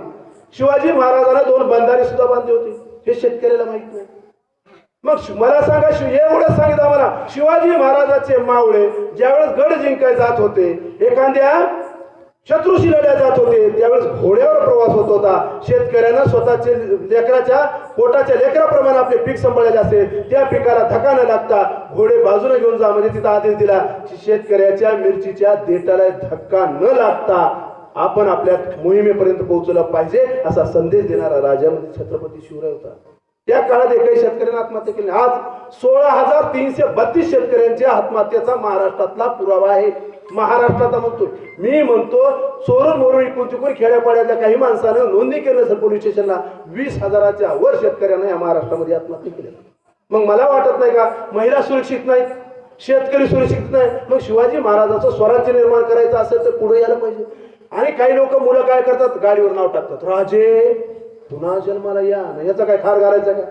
[SPEAKER 1] शिवाजी महाराजांना 2 बंधारे सुद्धा बांधले होते. हे शेतकऱ्याला माहित नाही. मग मला सांगा एवढं सांगितलं मला शिवाजी महाराजाचे मावळे ज्यावेळेस गड जिंकाय जात होते एखाद्या शत्रूशी लढ्या जात होते त्यावेळेस घोड्यावर प्रवास होत होता. शेतकऱ्यांना स्वतःचे लेकराच्या पोटाच्या लेकराप्रमाणे आपले पीक सांभाळले असेल त्या पिकाला धक्का न लागता घोडे बाजूने घेऊन जा म्हणजे तिथं आदेश दिला शेतकऱ्याच्या मिरचीच्या देठाला धक्का न लागता आपण आपल्या मोहिमेपर्यंत पोहोचलं पाहिजे असा संदेश देणारा राजा म्हणजे छत्रपती शिवराय होता. त्या काळात एकही शेतकऱ्यांना आत्महत्या केली. आज 16,332 शेतकऱ्यांच्या आत्महत्येचा महाराष्ट्रातला पुरावा आहे. महाराष्ट्राचा म्हणतो मी म्हणतो चोरून मोरून इकून तिकून खेड्यापाड्यातल्या काही माणसानं नोंदणी केली असेल पोलीस स्टेशनला 20,000च्या वर शेतकऱ्यांना या महाराष्ट्रामध्ये आत्महत्या केल्या. मग मला वाटत नाही का महिला सुरक्षित नाही शेतकरी सुरक्षित नाही. मग शिवाजी महाराजाचं स्वराज्य निर्माण करायचं असेल तर पुढे यायला पाहिजे. आणि काही लोक मुलं काय करतात गाडीवर नाव टाकतात राजे पुन्हा जन्माला या याचा काय खार घालायचा का.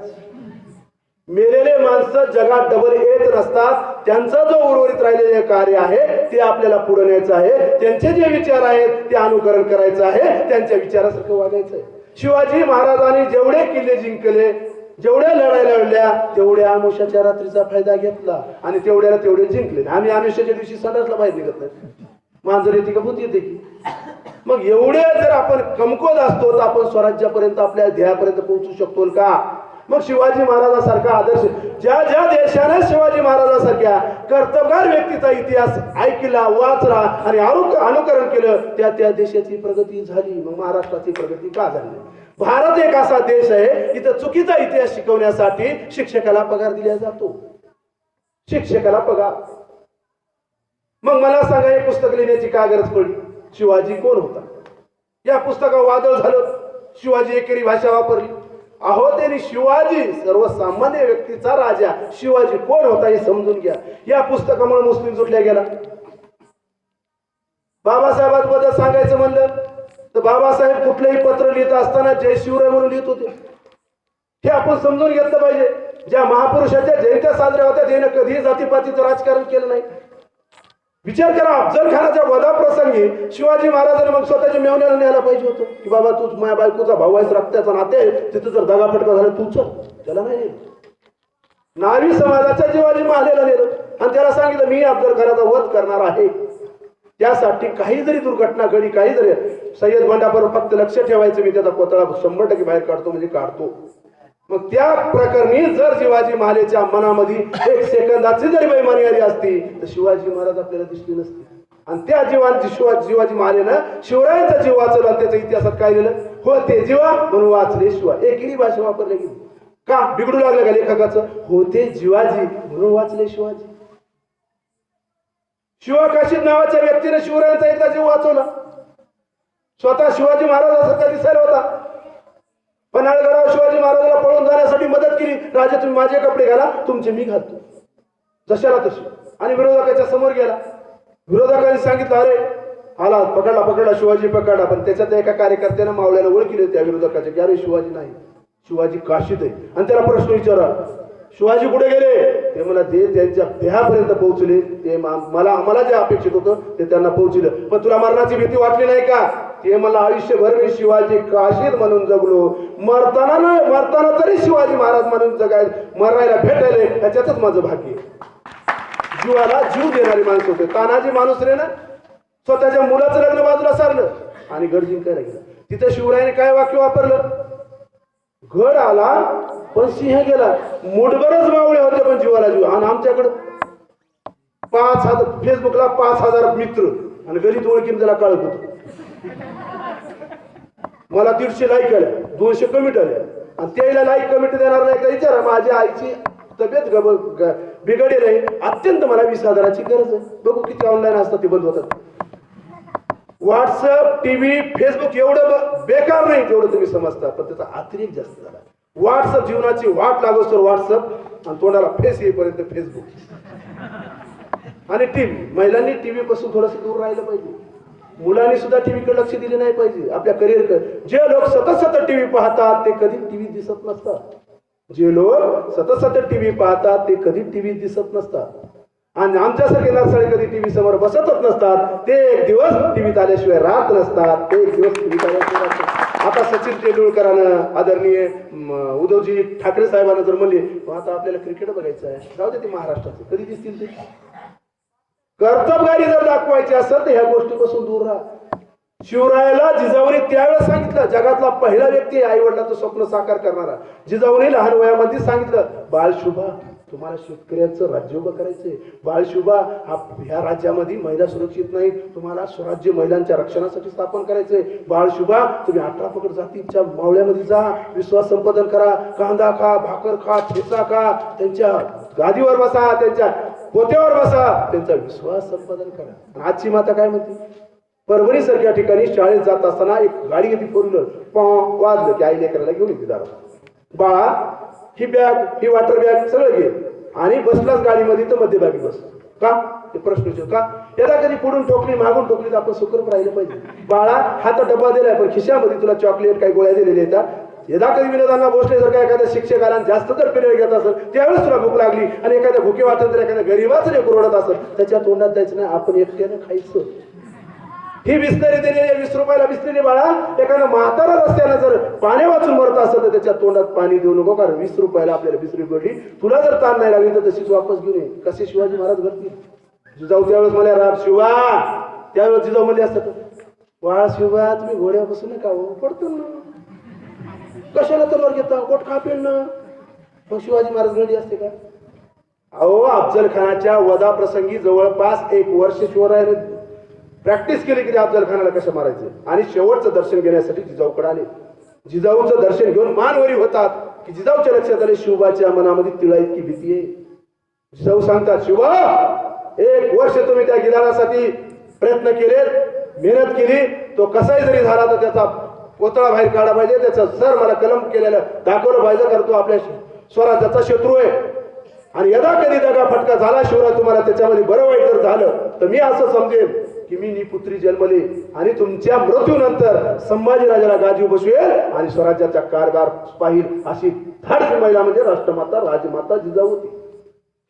[SPEAKER 1] मेलेले माणसं जगात डबल येत नसतात. त्यांचा जो उर्वरित राहिलेले कार्य आहे ते आपल्याला पुढे न्यायचं आहे. त्यांचे जे विचार आहेत ते अनुकरण करायचं आहे. त्यांच्या विचारासारखं वागायचं आहे. शिवाजी महाराजांनी जेवढे किल्ले जिंकले जेवढ्या लढायला लढल्या तेवढ्या आमुष्याच्या रात्रीचा फायदा घेतला आणि तेवढ्याला तेवढे जिंकले. आम्ही आमुष्याच्या दिवशी संडासला बाहेर निघत नाही. मांजर येते का भूत येते की. मग एवढे जर आपण कमकुवत असतो तर आपण स्वराज्यापर्यंत आपल्या ध्येयापर्यंत पोहोचू शकतो का. मग शिवाजी महाराजांसारखा आदर्श ज्या ज्या देशाने शिवाजी महाराजांसारख्या कर्तबगार व्यक्तीचा इतिहास ऐकला, वाचला आणि अनुकरण केलं, त्या त्या देशाची प्रगती झाली. मग महाराष्ट्राची प्रगती का झाली? भारत एक असा देश आहे इथं चुकीचा इतिहास शिकवण्यासाठी शिक्षकाला पगार दिला जातो. शिक्षकाला पगार. मग मला सांगा, हे पुस्तक लिहिण्याची काय गरज पडली? शिवाजी कोण होता? या पुस्तकावर वादळ झालं, शिवाजी एकेरी भाषा वापरली. अहो, त्यांनी शिवाजी सर्वसामान्य व्यक्तीचा राजा शिवाजी कोण होता हे समजून घ्या. या पुस्तकामुळे मुस्लिम जुटल्या गेला. बाबासाहेबांबद्दल सांगायचं म्हणलं तर बाबासाहेब कुठलंही पत्र लिहित असताना जय शिवराय म्हणून लिहित होते. हे आपण समजून घेतलं पाहिजे. ज्या महापुरुषाच्या जयंत्या साजऱ्या होत्या त्याने कधीही जातीपातीचं राजकारण केलं नाही. विचार करा, अफजल खानाच्या वधाप्रसंगी शिवाजी महाराजांनी मग स्वतःच्या मेवण्याला न्यायला पाहिजे होतं की बाबा तू माझ्या बायकोचा भाऊ आहेस, रक्ताचा नाते आहे, तिथं जर दगाफटका झाला तू चल. त्याला नाही नेलं. नावी समाजाच्या शिवाजी महाराजाला नेलं आणि त्याला सांगितलं मी अफजल खानाचा वध करणार आहे. त्यासाठी काही जरी दुर्घटना घडी, काही जरी सय्यद बंडापर फक्त लक्ष ठेवायचं, मी त्याचा पुतळा 100% बाहेर काढतो म्हणजे काढतो. मग त्या प्रकरणी जर शिवाजी महाराजांच्या मनामध्ये एक सेकंदाची जरी बेईमानी आली असती तर शिवाजी महाराज आपल्याला दिसले नसते. आणि त्या जीवांची शिवाजी महाराजांना शिवरायांचा जीव वाचवला. त्याच्या इतिहासात काय लिहिलं? होते जीवा म्हणून वाचले शिवा. एकेरी भाषा वापरली गेली. का बिघडू लागलं का लेखकाचं? होते जीवाजी म्हणून वाचले शिवाजी. शिवाकाशीद नावाच्या व्यक्तीने शिवरायांचा एकदा जीव वाचवला. स्वतः शिवाजी महाराजांसारखा दिसायला होता. पन्हाळगडावर शिवाजी महाराजांना पळून जाण्यासाठी मदत केली. राजा तुम्ही माझे कपडे घाला, तुमचे मी घालतो, जशाला तशी. आणि विरोधकाच्या समोर गेला. विरोधकांनी सांगितलं अरे आला, पकडला शिवाजी पकडला. पण त्याच्यात एका कार्यकर्त्यानं मावळ्याला ओळखले त्या विरोधकाचे की अरे शिवाजी नाही, शिवाजी काशीत आहे. आणि त्याला प्रश्न विचारा शिवाजी कुठे गेले? ते मला ते त्यांच्या देहापर्यंत पोहोचले. ते आम्हाला जे अपेक्षित होतं ते त्यांना पोहोचलं. पण तुला मरणाची भीती वाटली नाही का? ते मला आयुष्यभर मी शिवाजी काशीद म्हणून जगलो, मरताना तरी शिवाजी महाराज म्हणून मरायला भेटायले, त्याच्यातच माझं भाग्य. जीवाला जीव देणारी माणसं होते. तानाजी माणूस रे ना, स्वतःच्या मुलाचं लग्न बाजूला सारलं आणि गड जिंकायला गेला. तिथं शिवरायाने काय वाक्य वापरलं? गड आला पण सिंह गेला. मुठभरच मावळे होते पण जीवाला जीव. आणि आमच्याकडं 5,000 फेसबुकला 5,000 मित्र आणि गरीब ओळखीन त्याला कळत होतं. मला 150 लाईक आल्या, 200 कमेंट आल्या. आणि त्याला लाईक कमेंट देणार नाही का विचारा. माझ्या आईची तब्येत बिघडेल आहे, अत्यंत मला 20,000ची गरज आहे. बघू किती ऑनलाईन असतात ते बंद होतात. व्हॉट्सअप, टीव्ही, फेसबुक एवढं बेकार नाही तेवढं तुम्ही समजता, पण त्याचा अतिरेक जास्त झाला. व्हॉट्सअप जीवनाची वाट लागोस तर व्हॉट्सअप आणि तोंडाला फेस येईपर्यंत फेसबुक. आणि टीव्ही, महिलांनी टीव्ही पासून थोडस दूर राहिलं पाहिजे. मुलांनी सुद्धा टीव्हीकडे लक्ष दिले नाही पाहिजे. आपल्या करिअरकडे जे लोक सतत टीव्ही पाहतात ते कधी टीव्ही दिसत नसतात. जे लोक सतत टीव्ही पाहतात ते कधी टीव्ही दिसत नसतात. आणि आमच्यासारखे नरसाळे कधी टीव्ही समोर बसतच नसतात. ते एक दिवस टीव्हीत आल्याशिवाय राहत नसतात. ते एक दिवस टीव्हीत आल्याशिवाय राहतात. आता सचिन तेंडुलकरानं, आदरणीय उद्धवजी ठाकरे साहेबांना जर म्हणले आता आपल्याला क्रिकेट बघायचं आहे, जाऊ दे ते महाराष्ट्राचे, कधी दिसतील ते? कर्तबगारी जर दाखवायची असेल तर ह्या गोष्टीपासून दूर राहा. शिवरायाला जिजाऊने त्यावेळेस सांगितलं, जगातला पहिला व्यक्ती आई वडिलांचं स्वप्न साकार करणारा. जिजाऊने लहान वयामध्ये सांगितलं, बाळशुभा तुम्हाला शेतकऱ्यांचं राज्य उभं करायचंय. बाळशुभा ह्या राज्यामध्ये महिला सुरक्षित नाही, तुम्हाला स्वराज्य महिलांच्या रक्षणासाठी स्थापन करायचंय. बाळशुभा तुम्ही 18 पकड जातीच्या मावळ्यामध्ये जा, विश्वास संपादन करा, कांदा खा, भाकर खा, ठेचा खा, त्यांच्या गादीवर बसा, त्यांच्या पोत्यावर बसा, त्यांचा विश्वास संपादन करा. आजची माता काय म्हणते? परभणी सारख्या ठिकाणी शाळेत जात असताना एक गाडी घेतली, फोर व्हीलर वाजलं की आई लेकराला घेऊन येते दारात. बाळा ही बॅग, ही वॉटर बॅग सगळं घे आणि बसलाच गाडीमध्ये तर मध्यभागी बस. का? ते प्रश्न विचार का? याला कधी पुढून ठोकली मागून ठोकली तर आपण सुखरूप राहिलं पाहिजे. बाळा हा तर डबा दिलाय पण खिशामध्ये तुला चॉकलेट काही गोळ्या दिलेल्या येतात. यदा कधी विनोदांना बसले जर का एखाद्या शिक्षकाला जास्त जर पिरियड घेत असेल त्यावेळेस तुला भूक लागली आणि एखाद्या भुके वाटत जर एखाद्या गरीबाचं लेकरू रडत असेल त्याच्या तोंडात द्यायचं नाही, आपण एकट्यानं खायचं. ही बिस्लरी दिलेली 20 रुपयाला बिस्लरी बाळा, एखादा म्हातारा रस्त्यानं जर पाणी वाचून मरत असेल तर त्याच्या तोंडात पाणी देऊ नको, कारण 20 रुपयाला आपल्याला बिस्लरी पडली. तुला जर ताण नाही लागली तर तशीच वापस घेऊन ये. कसे शिवाजी महाराज घडतील? जिजाऊ त्यावेळेस मला राब शिवा, त्यावेळेस जिजाऊ म्हणले असतात, वाळ शिवा तुम्ही घोड्या बसू नका, पडतो ना, कशाला तलवार घेता, कोट खापेल ना. मग शिवाजी महाराज घडी असते का? अहो, अफजल खानाच्या वधा प्रसंगी जवळपास 1 वर्ष शिवरायाने प्रॅक्टिस केली की अफजल खानाला कसं मारायचं, आणि शेवटचं दर्शन घेण्यासाठी जिजाऊकडे आले. जिजाऊचं दर्शन घेऊन मानवरी होतात की जिजाऊच्या लक्षात आले शिवबाच्या मनामध्ये तिळा इतकी भीती आहे. जिजाऊ सांगतात, शिवा 1 वर्ष तुम्ही त्या गिधाडासाठी प्रयत्न केले, मेहनत केली, तो कसाही जरी झाला तर त्याचा पोतळा बाहेर काढला पाहिजे, त्याचा सर मला कलम केलेलं दाखवलं पाहिजे, कारण तो आपल्या स्वराज्याचा शत्रू आहे. आणि यदा कधी दगा फटका झाला शिवराज तुम्हाला त्याच्यामध्ये बरं वाईट जर झालं तर मी असं समजेन की मी निपुत्री जन्मले आणि तुमच्या मृत्यूनंतर संभाजीराजाला गादी बसवेल आणि स्वराज्याचा कारभार पाहिल अशी धाडसी महिला म्हणजे राष्ट्रमाता राजमाता जिजाऊ होती.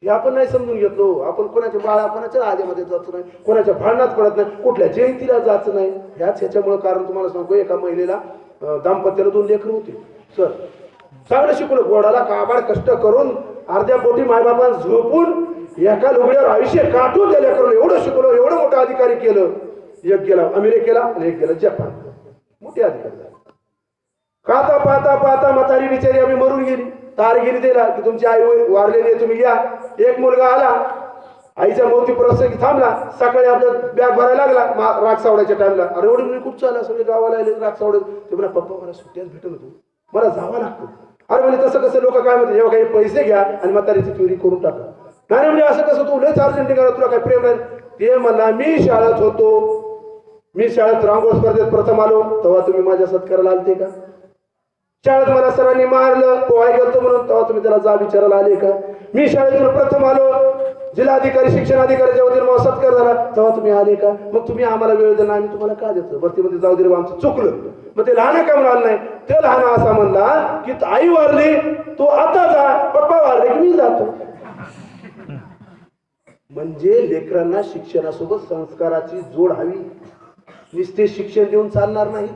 [SPEAKER 1] हे आपण नाही समजून घेतो. आपण कोणाच्या बाळा कोणाच्या राजामध्ये जायचं नाही, कोणाच्या भांडणात पडत नाही, कुठल्या जयंतीला जायचं नाही. ह्याच्यामुळे कारण तुम्हाला सांगतो, एका महिलेला दाम्पत्याला 2 लेकरं होती. सर चांगलं शिकवलं, गोडाला काबाड कष्ट करून अर्ध्या पोटी मायबापान झोपून एका लुगड्यावर आयुष्य काटून त्या लेकराला एवढं शिकवलं, एवढं मोठं अधिकारी केलं. एक गेला अमेरिकेला आणि एक गेला जपान, मोठे अधिकारी झाले. पाहता पाहता पाहता म्हातारी बिचारी आम्ही मरून गेली. तार गेली दिला की तुमची आई वारलेली आहे, तुम्ही या. एक मुलगा आला, आईच्या मोती प्रसंगी थांबला, सकाळी आपल्या बॅग भरायला लागला राग सावडायच्या टाइमला. अरे एवढी मुली खूप चालला, सगळे गावाला आले राग सावडत. ते म्हणा, पप्पा मला सुट्ट्याच भेटत होतो, मला जावं लागतं. अरे म्हणजे तसं कसं, लोक काय म्हणतात, एवढा काही पैसे घ्या आणि म्हातारीची चोरी करून टाका. नाही म्हणजे असं कसं, तू लयच अर्जंटी करा, तुला काय प्रेम नाही. ते म्हणा, मी शाळेत होतो, मी शाळेत रांगोळ स्पर्धेत प्रथम आलो, तेव्हा तुम्ही माझ्या सत्काराला आलते का? शाळेत मला सरांनी मारलं, पोहाय गेलतो म्हणून, तेव्हा तुम्ही त्याला जा विचारायला आले का? मी शाळेतून प्रथम आलो, जिल्हाधिकारी शिक्षणाधिकाऱ्याच्या वतीने मला सत्कार झाला, तेव्हा तुम्ही आले का? मग तुम्ही आम्हाला वेळ दिला, आम्ही तुम्हाला का देतो? भरतीमध्ये जाऊ दे, आमचं चुकलं. मग ते लहान का म्हणाल नाही, ते लहान असा म्हणला की आई वारली तू आता जा, पप्पा वारले की मी जातो. म्हणजे लेकरांना शिक्षणासोबत संस्काराची जोड हवी. नुसते शिक्षण देऊन चालणार नाही.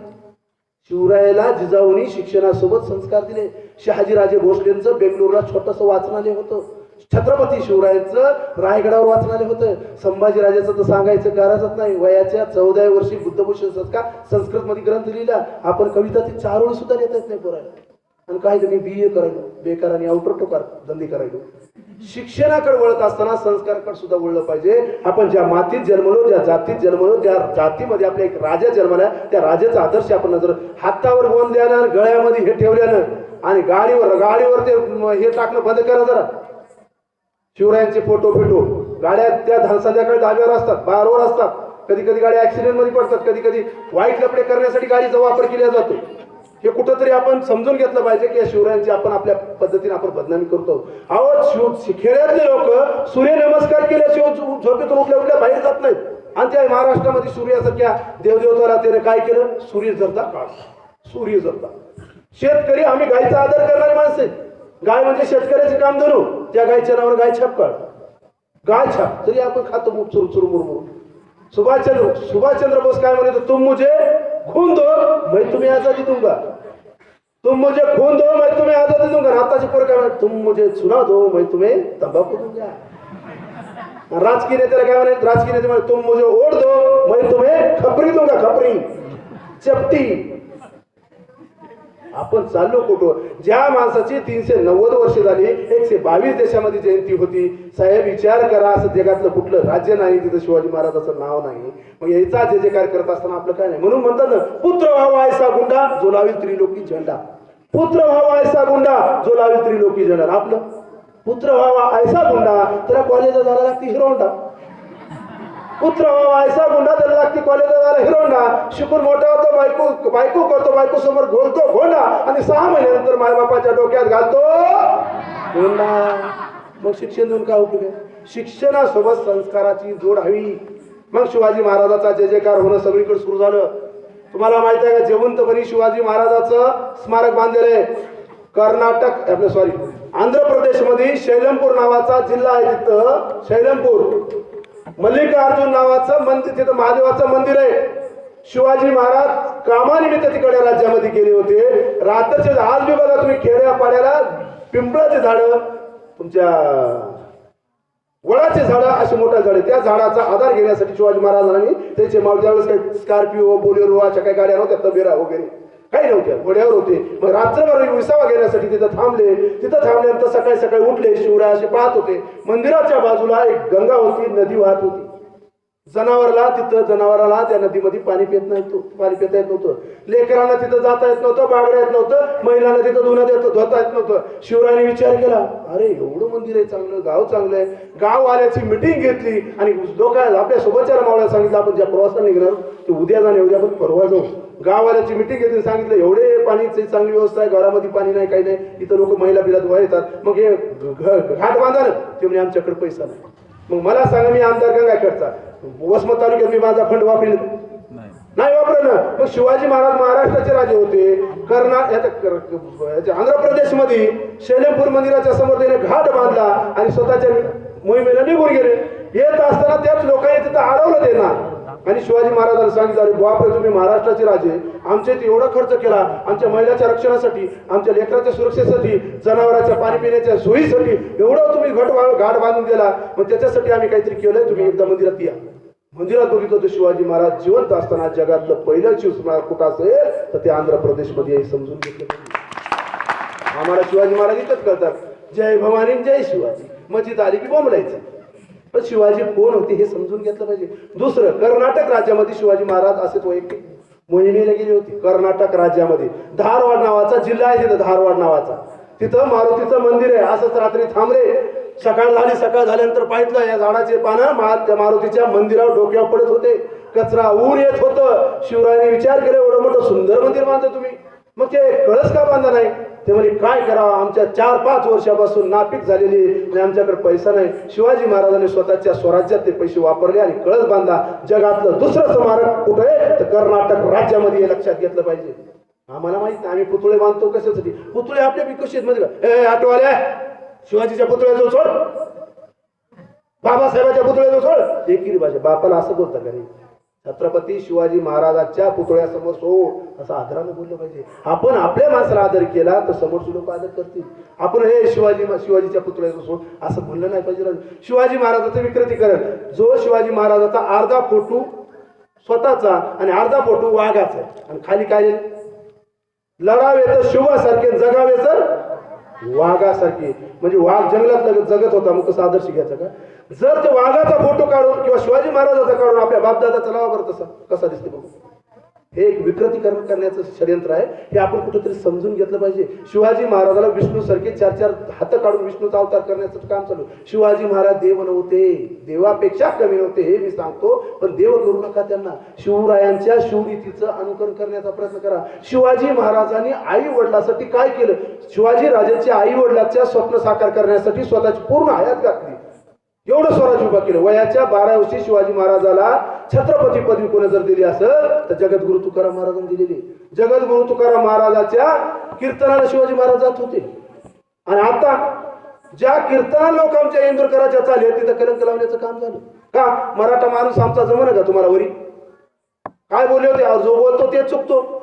[SPEAKER 1] शिवरायाला जिजाऊनी शिक्षणासोबत संस्कार दिले. शहाजीराजे भोसलेंचं बेंगलोरला छोटंसं वाचनालय होतं. छत्रपती शिवरायांचं रायगडावर वाचनालय होतं. संभाजीराजाचं तर सांगायचं गरजच नाही. वयाच्या 14व्या वर्षी बुद्धभूषण संस्कृत मध्ये ग्रंथ लिहिला. आपण कविता ती 4 ओळी सुद्धा लिहिता येत नाही पोरायला. आणि काय तुम्ही BA करायलो, बेकार आणि आउटर टोकार धंदे करायलो. शिक्षणाकडे वळत असताना संस्काराकडे सुद्धा वळलं पाहिजे. आपण ज्या मातीत जन्मलो, ज्या जातीत जन्मलो, त्या जातीमध्ये आपल्या एक राजा जन्मला, त्या राजाचा आदर्श आपण नजर हातावर बोन द्यानं, गळ्यामध्ये हे ठेवल्यानं आणि गाडीवर ते हे टाकणं बंद करा जरा. शिवरायांचे फोटो गाड्या त्या संध्याकाळी धाब्यावर असतात, बारवर असतात. कधी कधी गाड्या ऍक्सिडेंट मध्ये पडतात, कधी कधी वाईट लपडे करण्यासाठी गाडीचा वापर केला जातो. हे कुठंतरी आपण समजून घेतलं पाहिजे की या शिवरायांची आपण आपल्या पद्धतीने आपण बदनामी करतो. अहो, खेड्यातले लोक सूर्यनमस्कार केल्याशिवाय झोपेतून उठल्या बाहेर जात नाहीत. आणि त्या महाराष्ट्रामध्ये सूर्यासारख्या देवदेवताला त्याने काय केलं? सूर्य जरता. शेतकरी आम्ही गायीचा आदर करणारे माणसे. गाय म्हणजे शेतकऱ्याचे काम धरू. त्या गायच्या नावावर गाय छाप काढ, गाय छाप तरी आपण खातो चुरू मुरमुर. सुभाषचंद्र बोस काय म्हणतो? तुम मुझे खून दो मैं तुम्हें आजादी दूंगा. तुम मुझे खून दो मैं तुम्हें आजादी दूंगा. आताची पोरं काय म्हणतात? तुम मुझे चुना दो मैं तुम्हें तंबाखू दूंगा. राजकीय नेत्याला काय म्हणत? राजकीय नेते म्हणतात तुम मुझे वोट दो मैं तुम्हें खपरी दूंगा. खपरी चपटी. आपण चाललो कुठं? ज्या माणसाची 390 वर्ष झाली, 122 देशामध्ये जयंती होती. साहेब विचार करा, असं जगातलं कुठलं राज्य नाही जिथं शिवाजी महाराजाचं नाव नाही. मग याचा जे जे कार्य करत असताना आपलं काय नाही. म्हणून म्हणतात ना, पुत्र व्हावा ऐसा गुंडा जो लावील त्रिलोकी झेंडा. पुत्र व्हावा ऐसा गुंडा जो लावील त्रिलोकी झेंडा. आपलं पुत्र व्हावा ऐसा गुंडा, त्याला कॉलेजला जायला लागते हिरोंडा. पुत्र व्हावा ऐसा गुंडा, त्याला लागते कॉलेजला जायला हिरोंडा. शिकून मोठा होतो, बायको करतो, बायको समोर घोलतो घोंडा आणि 6 महिन्यानंतर मायबापाच्या डोक्यात घालतो गोंडा. मग शिक्षण देऊन काय उपयोग आहे? शिक्षणासोबत संस्काराची जोड हवी. मग शिवाजी महाराजाचा जय जयकार होणं सगळीकडे सुरू झालं. तुम्हाला माहित आहे का, जिवंतपणी शिवाजी महाराजाचं स्मारक बांधलेलं आहे. कर्नाटक आंध्र प्रदेशमध्ये शैलमपूर नावाचा जिल्हा आहे. तिथं शैलमपूर मल्लिकार्जुन नावाचं मंदिर, तिथं महादेवाचं मंदिर आहे. शिवाजी महाराज कामानिमित्त तिकडे राज्यामध्ये गेले होते. रात्रीचे आज बी बघा तुम्ही खेड्यापाड्याला पिंपळाचे झाड, तुमच्या वडाचे झाड, असे मोठे झाड, त्या झाडाचा आधार घेण्यासाठी शिवाजी महाराजांनी त्याचे ज्यावेळेस काही स्कॉर्पिओ, बोलेरो अशा काही गाड्या नव्हत्या, तबेरा वगैरे काही नव्हत्या, घोड्यावर होते. मग रात्रभर विसावा घेण्यासाठी तिथं थांबल्यानंतर सकाळी सकाळी उठले. शिवराय असे पाहत होते, मंदिराच्या बाजूला एक गंगा होती, नदी वाहत होती. जनावराला त्या नदीमध्ये पाणी पिता येत नव्हतं. लेकरांना तिथं जाता येत नव्हतं, बागड्या येत नव्हतं, महिलांना तिथं धुता येत नव्हतं. शिवरायाने विचार केला, अरे एवढं मंदिर आहे चांगलं, गाव चांगलं आहे. गाववाल्याची मिटिंग घेतली आणि लोकांना आपल्या सोबतच्या मावळ्या सांगितलं, आपण ज्या प्रवासाला निघणार ते उद्या जाणे, उद्या पण परवा जाऊ. गाववाल्याची मिटिंग घेतली, सांगितलं एवढे पाणीची चांगली व्यवस्था आहे, घरामध्ये पाणी नाही, काही नाही, इथं लोक महिला बिला धुवा येतात, मग हे घाट बांधा ना. ते म्हणजे आमच्याकडे पैसा नाही. मग मला सांगा, मी आमदार गंगाखेडचा, वसमत तालुक्यात मी माझा फंड वापरेल नाही वापरलं. मग शिवाजी महाराज महाराष्ट्राचे राजे होते. आंध्र प्रदेशमध्ये शेलेमपूर मंदिराच्या समोर त्याने घाट बांधला आणि स्वतःच्या मोहिमेला निघून गेले. येत असताना त्याच लोकांनी तिथं अडवलं त्यांना आणि शिवाजी महाराजांना सांगितलं, अरे बापरे, तुम्ही महाराष्ट्राचे राजे, आमच्या इथे एवढा खर्च केला, आमच्या महिलाच्या रक्षणासाठी, आमच्या लेकराच्या सुरक्षेसाठी, जनावरांच्या पाणी पिण्याच्या सोयीसाठी एवढं तुम्ही घाट बांधून दिला. मग त्याच्यासाठी आम्ही काहीतरी केलंय, तुम्ही एकदा मंदिरात या. मंदिरात बघितलं तर शिवाजी महाराज जिवंत असताना जगातलं पहिलं शिवस्मारक कुठं असेल तर ते आंध्र प्रदेशमध्ये समजून घेतलं. आम्हाला शिवाजी महाराज इथंच करतात, जय भवानी जय शिवाजी, मस्जिद आली की बोंबलायचं. पण शिवाजी कोण होते हे समजून घेतलं पाहिजे. दुसरं, कर्नाटक राज्यामध्ये शिवाजी महाराज असेच वैयक्तिक मोहिमेला गेले होते. कर्नाटक राज्यामध्ये धारवाड नावाचा जिल्हा आहे, तिथं धारवाड नावाचा, तिथं मारुतीचं मंदिर आहे. असंच रात्री थांबले, सकाळ झाल्यानंतर पाहिलं या झाडाचे पानं त्या मारुतीच्या मंदिरावर डोक्यावर पडत होते, कचरा ऊर येत होतं. शिवरायाने विचार केला, एवढं मोठं सुंदर मंदिर बांधलं तुम्ही, मग ते कळस का बांधा नाही? ते म्हणजे काय करावं, आमच्या 4-5 वर्षापासून नापीक झालेली आणि आमच्याकडे पैसा नाही. शिवाजी महाराजांनी स्वतःच्या स्वराज्यात ते पैसे वापरले आणि कळस बांधला. जगातलं दुसरं स्मारक कुठे आहे तर कर्नाटक राज्यामध्ये, हे लक्षात घेतलं पाहिजे. आम्हाला माहित नाही, आम्ही पुतळे बांधतो कशासाठी? पुतळे आपल्या विकसित मध्ये आठवाल्या शिवाजीच्या पुतळ्याजवळ सोड, बाबासाहेबांच्या पुतळ्याजवळ सोड, एकेरी भाषा. बापाला असं बोलता का नाही? छत्रपती शिवाजी महाराजांच्या पुतळ्यासमोर सोड असं आदरानं बोललं पाहिजे. आपण आपल्या माणसाला आदर केला तर समोरचे लोक आदर करतील. आपण हे शिवाजीच्या पुतळ्यासमोर सोड असं म्हणलं नाही पाहिजे. शिवाजी महाराजांचं विकृतीकरण, जो शिवाजी महाराजाचा अर्धा फोटो स्वतःचा आणि अर्धा फोटो वाघाचा आणि खाली काय, लढावे तर शिवासारखे, जगावे तर वाघासारखे. म्हणजे वाघ जंगलात जगत होता, मग कसं आदर्श घ्यायचा का? जर तो वाघाचा फोटो काढून किंवा शिवाजी महाराजाचा काढून आपल्या बापदादाचा लावा बरं, तसा कसा दिसते बघू. हे एक विकृतीकरण करण्याचं षडयंत्र आहे, हे आपण कुठेतरी समजून घेतलं पाहिजे. शिवाजी महाराजाला विष्णू सारखे 4-4 हात काढून विष्णूचा अवतार करण्याचं काम चालू. शिवाजी महाराज देव नव्हते, देवापेक्षा कमी नव्हते हे मी सांगतो, पण देव करू नका त्यांना. शिवरायांच्या शिवनीतीचं अनुकरण करण्याचा प्रयत्न करा. शिवाजी महाराजांनी आई वडिलांसाठी काय केलं? शिवाजी राजांच्या आई वडिलांच्या स्वप्न साकार करण्यासाठी स्वतःची पूर्ण हयात घातली, एवढं स्वराज्य उभा केलं. वयाच्या 12 वर्षी शिवाजी महाराजाला छत्रपती पदवी कोणी जर दिली असेल तर जगद्गुरु तुकाराम महाराजांनी दिलेली. जगद्गुरु तुकाराम महाराजांच्या कीर्तनाला शिवाजी महाराज जात होते. आणि आता ज्या कीर्तना लोक आमच्या इंदुरकराच्या चालले तिथं कलंक लावण्याचं काम झालं का? मराठा माणूस आमचा जमन का तुम्हाला? वरी काय बोलले होते, जो बोलतो ते चुकतो.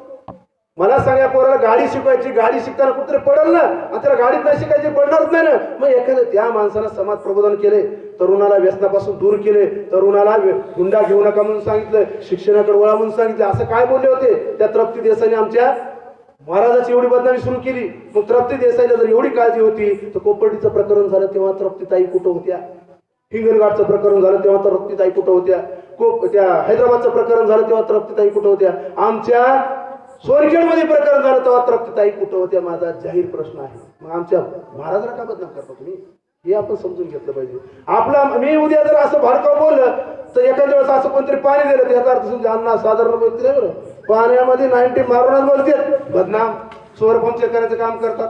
[SPEAKER 1] मला सांगा, पोराला गाडी शिकवायची, गाडी शिकताना कुठतरी पडल ना, आणि त्याला गाडीत नाही शिकायची, पडणारच नाही ना. मग एखाद्या त्या माणसानं समाज प्रबोधन केले, तरुणाला व्यसनापासून दूर केले, तरुणाला हुंडा घेऊ नका म्हणून सांगितलं, शिक्षणाकडे वळा म्हणून सांगितलं. असं काय बोलले होते? त्या तृप्ती देसाईने आमच्या महाराजाची एवढी बदनामी सुरू केली. मग तृप्ती देसाईला जर एवढी काळजी होती तर कोपर्डीचं प्रकरण झालं तेव्हा तृप्तीताई कुठं होत्या? हिंगणघाटचं प्रकरण झालं तेव्हा तृप्तीताई कुठं होत्या? त्या हैदराबादचं प्रकरण झालं तेव्हा तृप्तीताई कुठं होत्या? आमच्या सोरखेडमध्ये प्रकरण झालं तेव्हा तृप्तीताई कुठं होत्या? माझा जाहीर प्रश्न आहे. मग आमच्या महाराजाला का बदनाम करता तुम्ही? हे आपण समजून घेतलं पाहिजे. आपला मी उद्या जर असं भडकाव बोललं तर एखाद्या वेळेस असं कोणतरी पाणी दिलं त्याचा अर्थ समजा अण्णा साधारण व्यक्ती नाही, बरं पाण्यामध्ये 90 मारूनच बोलते, बदनाम चोर पंक्चर करायचं काम करतात.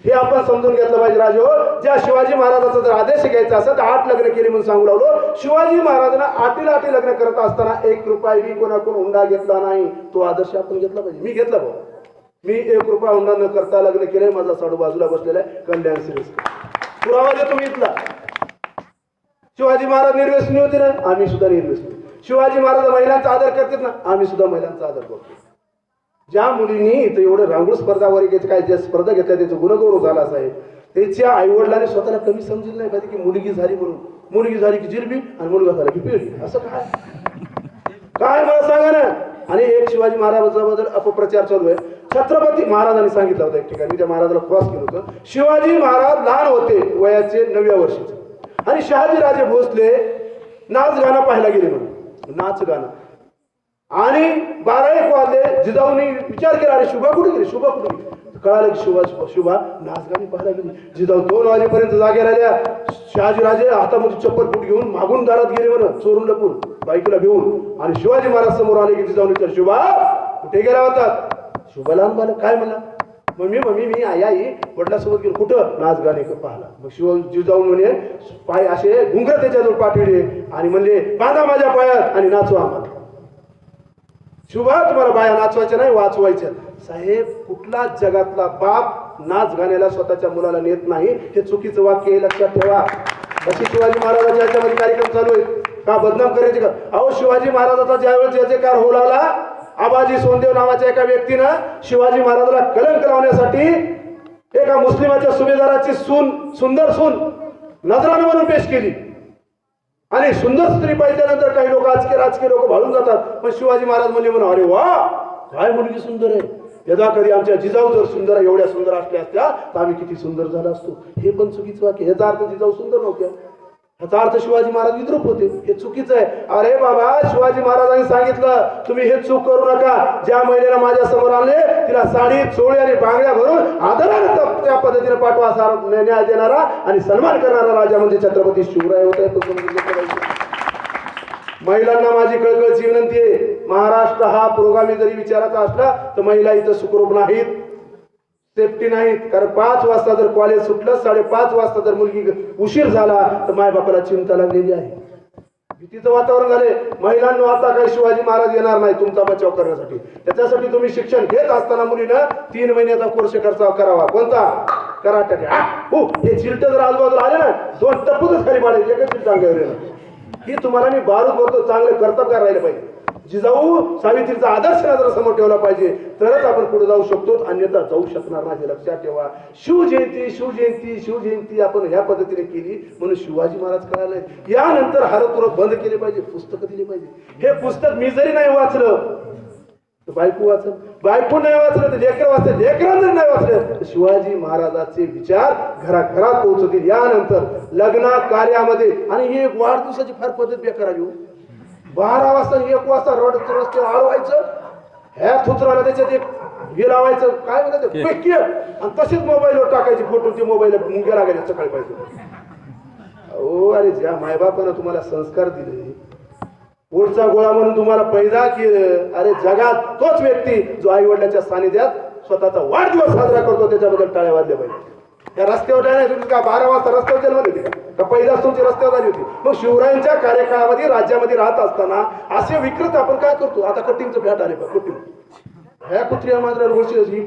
[SPEAKER 1] हे आपण समजून घेतलं पाहिजे. राजे हो, ज्या शिवाजी महाराजांचा जर आदेश घ्यायचा असेल तर 8 लग्न केली म्हणून सांगू लागलो. शिवाजी महाराजांना 8 लग्न करत असताना 1 रुपया मी कोणाकडून हुंडा घेतला नाही. तो आदर्श आपण घेतला पाहिजे. मी घेतला भाऊ, मी 1 रुपया हुंडा न करता लग्न केलंय. माझा साडू बाजूला बसलेला आहे, कल्याण सिरीज पुरावा देतो मी इथला. शिवाजी महाराज निर्व्यसनी होते ना, आम्ही सुद्धा निर्व्यसनी. शिवाजी महाराज महिलांचा आदर करतात ना, आम्ही सुद्धा महिलांचा आदर करतो. ज्या मुलींनी इथं एवढं रांगोळ स्पर्धा वगैरे काय ज्या स्पर्धा घेतल्या त्याचा गुणगौरव झाला साहेब, त्याच्या आई वडिलांनी स्वतःला कमी समजलं नाही पाहिजे की मुलगी झाली म्हणून. मुलगी झाली की जिरबी आणि मुलगा झाला की पिळगी. असं काय मला सांगा ना. आणि एक शिवाजी महाराजांबद्दल अपप्रचार चालू आहे. छत्रपती महाराजांनी सांगितलं होतं एक ठिकाणी, त्या महाराजाला क्रॉस केलं होतं, शिवाजी महाराज लहान होते वयाचे 9व्या वर्षीचे आणि शहाजीराजे भोसले नाच गाणं पाहायला गेले म्हणून, नाच गाणं. आणि 12-1 वाजले, जिजाऊनी विचार केला, अरे शुभा कुठे गेली, शुभा कुठे गेली. कळालं की शुभा नाच गाणी पाहायला गेली. जिजाऊ 2 वाजेपर्यंत जागे राहिल्या. शहाजीराजे हातामध्ये चप्पल फूट घेऊन मागून दारात गेले म्हणून, चोरून लपून बायकोला घेऊन. आणि शिवाजी महाराज समोर आले की जिजाऊने विचार, शुभा कुठे गेला होता. शुभा लहान बालक, काय म्हणला, मम्मी मी आई वडिलांसोबत गेलो. कुठं, नाच गाणे पाहायला. मग जिजाऊ म्हणे पाय असे घुंगर त्याच्याजवळ पाठवले आणि म्हणले, बांधा माझ्या पायात आणि नाचवा आम्हाला. शुभा तुम्हाला बाया नाचवायच्या नाही, वाचवायच्या. साहेब, कुठलाच जगातला बाप नाच गाण्याला स्वतःच्या मुलाला नेत नाही, हे चुकीचं वाक्य आहे, लक्षात ठेवा. अशी शिवाजी महाराजांच्या याच्यामध्ये कार्यक्रम चालू आहे का, बदनाम करायचे का. अहो, शिवाजी महाराजाचा ज्यावेळेस जयजयकार होऊ लागला, आबाजी सोनदेव नावाच्या एका व्यक्तीनं शिवाजी महाराजाला कलंक लावण्यासाठी एका मुस्लिमाच्या सुभेदाराची सुंदर सून नजरानं म्हणून पेश केली. आणि सुंदर स्त्री पाहिल्यानंतर काही लोक राजकीय लोक भाळून जातात, पण शिवाजी महाराज म्हणले म्हणून, अरे वा काय मुलगी सुंदर आहे, यदा कधी आमच्या जिजाऊ जर सुंदर एवढ्या सुंदर असल्या असत्या तर आम्ही किती सुंदर झाला असतो. हे पण चुकीचं वाक्य. ह्याचा अर्थ जिजाऊ सुंदर नव्हत्या, ह्याचा अर्थ शिवाजी महाराज विद्रूप होते, हे चुकीचं आहे. अरे बाबा, शिवाजी महाराजांनी सांगितलं तुम्ही हे चूक करू नका. ज्या महिलेला माझ्या समोर आणले तिला साडी चोळी आणि बांगड्या भरून आदराने त्या पद्धतीने पाठवा, असा न्याय देणारा आणि सन्मान करणारा राजा म्हणजे छत्रपती शिवराय होता. महिलांना माझी कळकळीची विनंती आहे, महाराष्ट्र हा पुरोगामी जरी विचाराचा असला तर महिला इथं सुखरूप नाहीत, सेफ्टी नाहीत. कारण 5 वाजता जर कॉलेज सुटलं, 5:30 वाजता जर मुलगी उशीर झाला तर मायबापाला चिंता लागलेली आहे, भीतीचं वातावरण झाले. महिलांना आता काही शिवाजी महाराज येणार नाही तुमचा बचाव करण्यासाठी. त्याच्यासाठी तुम्ही शिक्षण घेत असताना मुलीनं 3 महिन्याचा कोर्स करावा. कोणता, कराटे. हे चिलट जर आजूबाजूला आले ना, 2 टप्पूतच खाली पाडायचे, एकच चिलट अंगावर येणार. ही तुम्हाला मी बारूद बोलतो, चांगलं कर्तव्य राहिलं पाहिजे. जिजाऊ सावित्रीचा आदर्श जर समोर ठेवला पाहिजे तरच आपण पुढे जाऊ शकतो, अन्यथा जाऊ शकणार नाही. लक्षात ठेवा. शिवजयंती आपण ह्या पद्धतीने केली म्हणून शिवाजी महाराज कळाले. यानंतर हारतुरत बंद केले पाहिजे, पुस्तकं दिली पाहिजे. हे पुस्तक मी जरी नाही वाचलं तर बायको वाचलं, बायको नाही वाचलं तर लेकर वाचलं, लेकरांना जरी नाही वाचलं तर शिवाजी महाराजांचे विचार घराघरात पोहोचतील. यानंतर लग्न कार्यामध्ये, आणि ही एक वाढदिवसाची फार पद्धत बेकार आली. 12 वाजता 1 वाजता रस्ते आळवायचं, ह्या थुचराला त्याच्यात एक हे लावायचं, काय म्हणतात ते, आणि तसेच मोबाईलवर टाकायचे फोटो, ते मोबाईल मुंग्या लागायचे सकाळी पाहिजे. हो, अरे ज्या मायबापानं तुम्हाला संस्कार दिले, पोटचा गोळा म्हणून तुम्हाला पैदा केलं, अरे जगात तोच व्यक्ती जो आई वडिलांच्या सानिध्यात स्वतःचा वाढदिवस साजरा करतो, त्याच्याबद्दल टाळ्या वाजल्या पाहिजे. त्या रस्त्यावर नाही तुम्ही का 12 वाजता रस्त्यावर जन्मले होते का पैदाच तुमची रस्त्यावर झाली होती. मग शिवरायांच्या कार्यकाळामध्ये राज्यामध्ये राहत असताना असे विकृत आपण काय करतो. आता कटिंगचं फॅट आले बघ, कटिंग ह्या कुत्र्या मांजरा वर्षी ही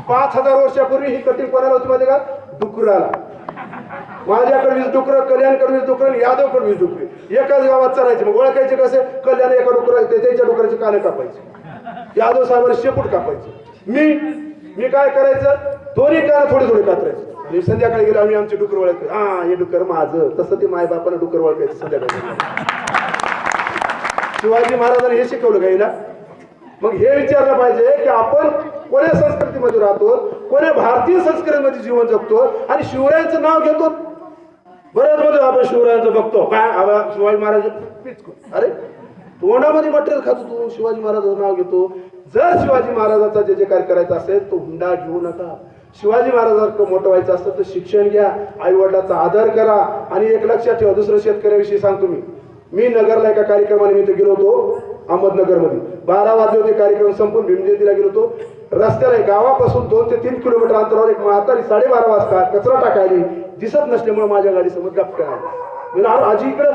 [SPEAKER 1] 5000 वर्षापूर्वी ही कटिंग कोणाला होती माहिती का, डुकराला. माझ्याकडे 20 डुकरं, कल्याणकडे 20 डुकरं, यादवकडे 20 डुकरे, एकाच गावात चरायचे. मग ओळखायचे कसे, कल्याण एका डुकरा त्याच्या डुकराचे काने कापायचे, यादव साहेबांनी शेपूट कापायचे. मी काय करायचं, दोन्ही कान थोडे कात्रायचे. आणि संध्याकाळी गेलो आम्ही आमचे डुकर ओळखायचे, हा हे डुकर माझं. तसं ते मायबापानं डुकर ओळखायचं संध्याकाळी. शिवाजी महाराजांनी हे शिकवलं गाईला. मग हे विचारलं पाहिजे की आपण कोण्या संस्कृतीमध्ये राहतो, कोण्या भारतीय संस्कृतीमध्ये जीवन जगतो आणि शिवरायांचं नाव घेतो. बऱ्याच मध्ये आपण शिवरायांचं बघतो, काय शिवाजी महाराज पिचको, अरे तोंडामध्ये मटेरियल खातो तू, शिवाजी महाराजांचं नाव घेतो. जर शिवाजी महाराजांचा जे काय करायचं असेल तो हुंडा घेऊ नका. शिवाजी महाराजांसारखं मोठं व्हायचं असतं तर शिक्षण घ्या, आई वडिलांचा आदर करा. आणि एक लक्षात ठेवा, दुसरं शेतकऱ्याविषयी सांगतो मी नगरला एका कार्यक्रमानिमित्त गेलो होतो, अहमदनगरमध्ये. 12 वाजले होते, कार्यक्रम संपून भीमजयंतीला गेलो होतो. रस्त्याला गावापासून 2 ते 3 किलोमीटर अंतरावर एक म्हातारी 12:30 वाजता कचरा टाकायली, दिसत नसल्यामुळे माझ्या गाडीसमोर गप्पा आली. मी आजी इकडं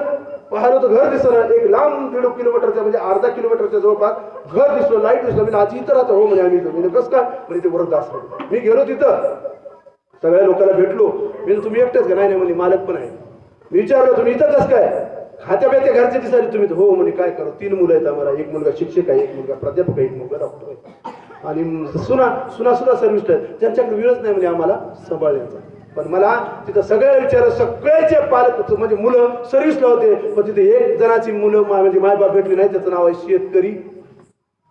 [SPEAKER 1] पाहिलं होतं, घर दिसलं. एक लांब 1.5 किलोमीटरच्या म्हणजे अर्धा किलोमीटरच्या जवळपास घर दिसलं, लाईट दिसलं. मी आजी इथं राहतो, हो म्हणे आम्ही इथं. म्हणजे कसं काय, म्हणजे ते वरच असतं. मी गेलो तिथं, सगळ्या लोकांना भेटलो. मी तुम्ही एकटेच का, नाही म्हणजे मालक पण आहे. मी विचारलं तुम्ही इथं कसं काय, खात्या बेत्या घरचे दिसायला तुम्ही, हो म्हणे काय करू, 3 मुलं आहेत आम्हाला, एक मुलगा शिक्षक आहे, एक मुलगा प्राध्यापक आहे, एक मुलगा डॉक्टर आहे, आणि सुना सर्व्हिस आहे. त्यांच्याकडे वेळच नाही म्हणजे आम्हाला सांभाळण्याचा. पण मला तिथं सगळ्या विचार, सगळ्याचे पालक म्हणजे मुलं सर्व्हिसला होते, पण तिथे एक जणाची मुलं म्हणजे मायबाप भेटली नाही. त्याचं नाव आहे शेतकरी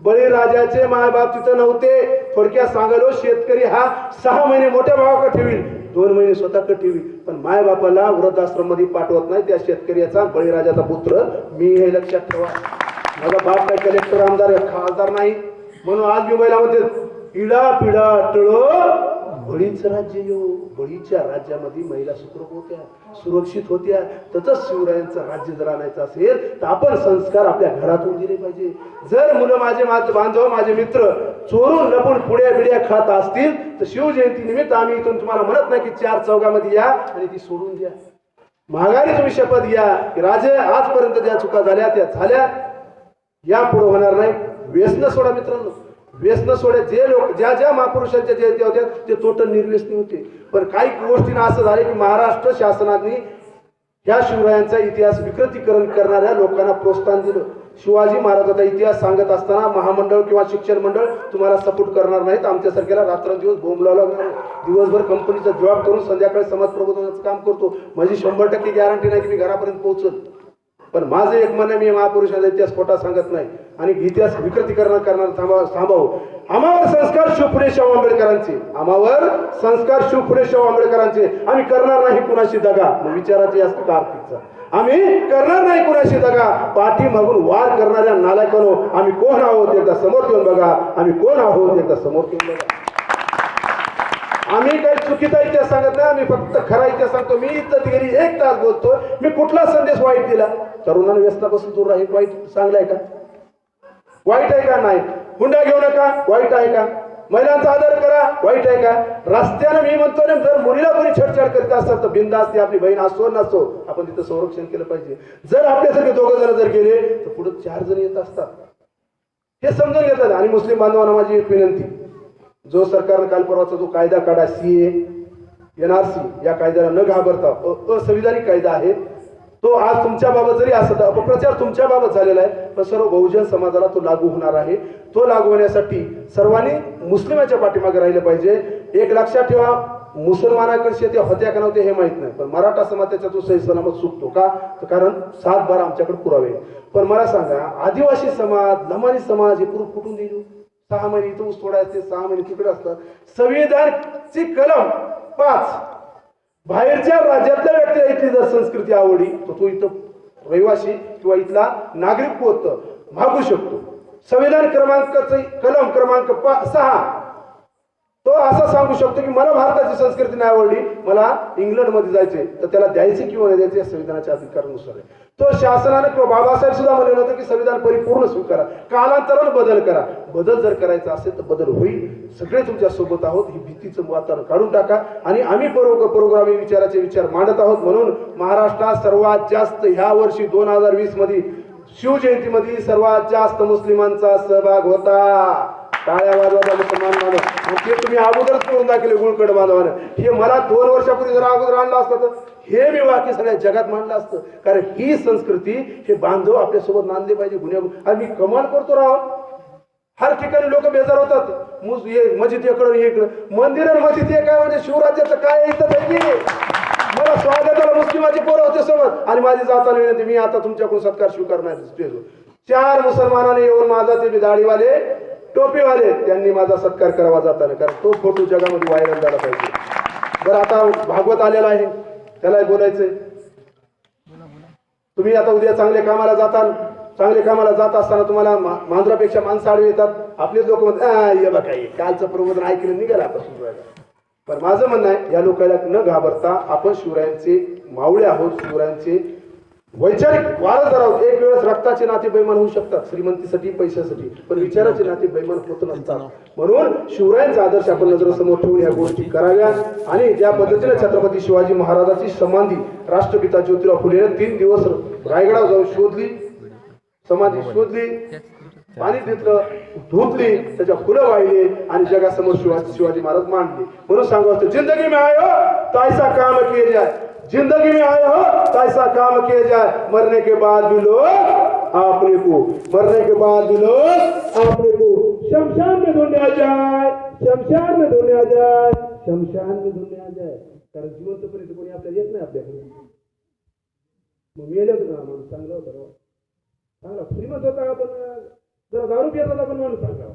[SPEAKER 1] बळीराजाचे मायबाप तिथं नव्हते. थोडक्यात सांगालो, शेतकरी हा 6 महिने मोठ्या भावाकडे ठेवील, 2 महिने स्वतःकडे ठेवील, पण मायबापाला वृद्धाश्रम मध्ये पाठवत नाही. त्या शेतकऱ्याचा बळीराजाचा पुत्र मी, हे लक्षात ठेवा. माझा बाप काय कलेक्टर आमदार खासदार नाही, म्हणून आज मुंबईला म्हणते इडा पिढा टळ बळीच राज्य येऊ. बळीच्या राज्यामध्ये महिला सुखरूप होत्या, सुरक्षित होत्या. तसंच शिवरायांचं राज्य जर आणायचं असेल तर आपण संस्कार आपल्या घरातून दिले पाहिजे. जर मुलं माझे बांधव माझे मित्र चोरून लपून पुड्या बिड्या खात असतील तर शिवजयंती निमित्त आम्ही इथून तुम्हाला म्हणत नाही की 4 चौघामध्ये या आणि ती सोडून द्या. माघारी तुम्ही शपथ घ्या की राजे आजपर्यंत ज्या चुका झाल्या त्या झाल्या, या पुढे होणार नाही. व्यसन सोडा मित्रांनो, व्यसन सोडा. जे लोक ज्या महापुरुषांच्या जयंती होत्या ते टोटल निर्व्यसनी होते. पण काही गोष्टींना असं झाले की महाराष्ट्र शासनाने ह्या शिवरायांचा इतिहास विकृतीकरण करणाऱ्या लोकांना प्रोत्साहन दिलं. शिवाजी महाराजांचा इतिहास सांगत असताना महामंडळ किंवा शिक्षण मंडळ तुम्हाला सपोर्ट करणार नाहीत. आमच्यासारख्याला रात्रंदिवस बोंबलावं लागणार. दिवसभर कंपनीचा जॉब करून संध्याकाळी समाज प्रबोधनाचं काम करतो. माझी 100% गॅरंटी नाही की मी घरापर्यंत पोहोचल, पण माझं एक म्हणणं, मी महापुरुषांचा इतिहास खोटा सांगत नाही आणि इतिहास विकृतीकरण करणार थांबावं. आम्हावर संस्कार शिव फुले शाहू आंबेडकरांचे, आम्हावर संस्कार शिव फुले शाहू आंबेडकरांचे. आम्ही करणार नाही कुणाशी दगा. मग विचाराचे असतो कार्तिकचा, आम्ही करणार नाही कुणाशी दगा. पाठीमागून वार करणाऱ्या नालायकांनो आम्ही कोण आहोत एकदा समोर येऊन बघा. आम्ही कोण आहोत एकदा समोर येऊन बघा. आम्ही काही चुकीचा इतिहास सांगत नाही, आम्ही फक्त खरा इतिहास सांगतो. मी इथं गेली 1 तास बोलतो, मी कुठला संदेश वाईट दिला? तरुणांना व्यसनापासून दूर राहील, वाईट चांगला आहे का? वाईट आहे का? नाही. हुंडा घेऊ नका, वाईट आहे का? महिलांचा आदर करा, वाईट आहे का? रस्त्यानं मी म्हणतो ना, जर मुलीला कोणी छेडछाड करीत असतात तर बिनधास्त ती आपली बहीण असो नसो आपण तिथं संरक्षण केलं पाहिजे. जर आपल्यासारखे 2 जण जर गेले तर पुढे 4 जण येत असतात, हे समजून घेतात. आणि मुस्लिम बांधवांना माझी एक विनंती, जो सरकारनं काल परवाचा जो कायदा काढा CA NRC, या कायद्याला न घाबरता, असंविधानिक कायदा आहे तो. आज तुमच्या बाबत जरी असत अपप्रचार तुमच्या बाबत झालेला आहे, पण सर्व बहुजन समाजाला तो लागू होणार आहे. तो लागू होण्यासाठी सर्वांनी मुस्लिमाच्या पाठीमागे राहिले पाहिजे. एक लक्षात ठेवा, मुसलमानाकडे शेती होत्या का नव्हत्या हे माहित नाही, पण मराठा समाज त्याच्यातून सही सलामत सुटतो का? तर कारण 7-12 आमच्याकडे पुरावे. पण मला सांगा, आदिवासी समाज, लमानी समाज हे पूर्व कुठून दिलो? 6 महिने इथं ऊस तोडायचे, 6 महिने तिकडे असतात. संविधानची कलम 5, बाहेरच्या राज्यातल्या व्यक्तीला इथली जर संस्कृती आवडली तर तो इथं रहिवासी किंवा इथला नागरिक होत मागू शकतो. संविधान कलम क्रमांक 6 तो असं सांगू शकतो की मला भारताची संस्कृती नाही आवडली, मला इंग्लंडमध्ये जायचे, तर त्याला द्यायचे किंवा नाही द्यायचे संविधानाच्या अधिकारानुसार आहे. तो शासनाने किंवा बाबासाहेब सुद्धा म्हणले होते की संविधान परिपूर्ण स्वीकारा, कालांतराने बदल करा. बदल जर करायचा असेल तर बदल होईल. सगळे तुमच्या सोबत आहोत. ही भीतीचं वातावरण काढून टाका. आणि आम्ही प्रोग्रामी विचाराचे विचार मांडत आहोत. म्हणून महाराष्ट्रात सर्वात जास्त ह्या वर्षी 2020 मध्ये शिवजयंतीमध्ये सर्वात जास्त मुस्लिमांचा सहभाग होता. टाळ्या वाजवा मुसलमान बांधव. आणि ते तुम्ही अगोदरच करून दाखवले गुळकड बांधवानं. हे मला 2 वर्षापूर्वी जर अगोदर आणलं असतं तर हे मी वाक्य सगळ्या जगात मांडलं असतं. कारण ही संस्कृती, हे बांधव आपल्यासोबत नांदले पाहिजे. आणि मी कमाल करतो राव, हर ठिकाणी लोक बेजार होतात. मस्जिद इकडं हे इकडं, मंदिर आणि मस्जिद हे काय म्हणजे शिवराज्याचं काय इथं आहे की? मला स्वागताला मुस्लिमाची पोरं होते सोबत आणि माझी जाताना विनंती, मी आता तुमच्याकडून सत्कार स्वीकारणार. 4 मुसलमानाने येऊन माझा, ते दाढीवाले टोपीवाले, त्यांनी माझा सत्कार करावा जाताना, कारण तो फोटो जगामध्ये व्हायरल झाला पाहिजे. बरं, आता भागवत आलेला आहे, त्याला बोलायचंय. तुम्ही आता उद्या चांगले कामाला जात असताना तुम्हाला मांजरापेक्षा माणसं आडवी येतात. आपलेच लोक म्हणतात कालचं प्रबोधन ऐकलं निघाला आता शिवरायाला. पण माझं म्हणणं आहे, या लोकांना न घाबरता आपण शिवरायांचे मावळे आहोत, शिवरायांचे वैचारिक वारसदार आहोत. एक वेळेस रक्ताचे नाते बैमान होऊ शकतात, श्रीमंतीसाठी, पैशासाठी, पण विचाराचे नाते बैमान होत नसतात. म्हणून शिवरायांचा आदर्श आपण नजरेसमोर ठेवून ह्या गोष्टी कराव्या. आणि ज्या पद्धतीने छत्रपती शिवाजी महाराजांची समाधी राष्ट्रपिता ज्योतिराव फुले 3 दिवस रायगडावर जाऊन शोधली, समाधी शोधली, पाणी घेतलं, धुतली, त्याच्या फुलं वाहिले आणि जगासमोर शिवाजी महाराज मांडले. म्हणून सांगू असतो, जिंदगी में आए हो तैसा काम किए जाए, जिंदगी में आए हो तैसा काम किए जाए, मरने के बाद भी लोग आपने को, मरने के बाद भी लोग आपने को शमशान में ढूंढने आ जाए, शमशान में ढूंढने आ जाए, शमशान में ढूंढने आ जाए. कारण जिवंतपर्यंत कोणी आपल्याला येत नाही आपल्याकडे. मग मेलं ना माणूस चांगलं होतं, चांगला श्रीमंत होता, पण
[SPEAKER 2] जरा दारू पितात आपण माणूस सांगा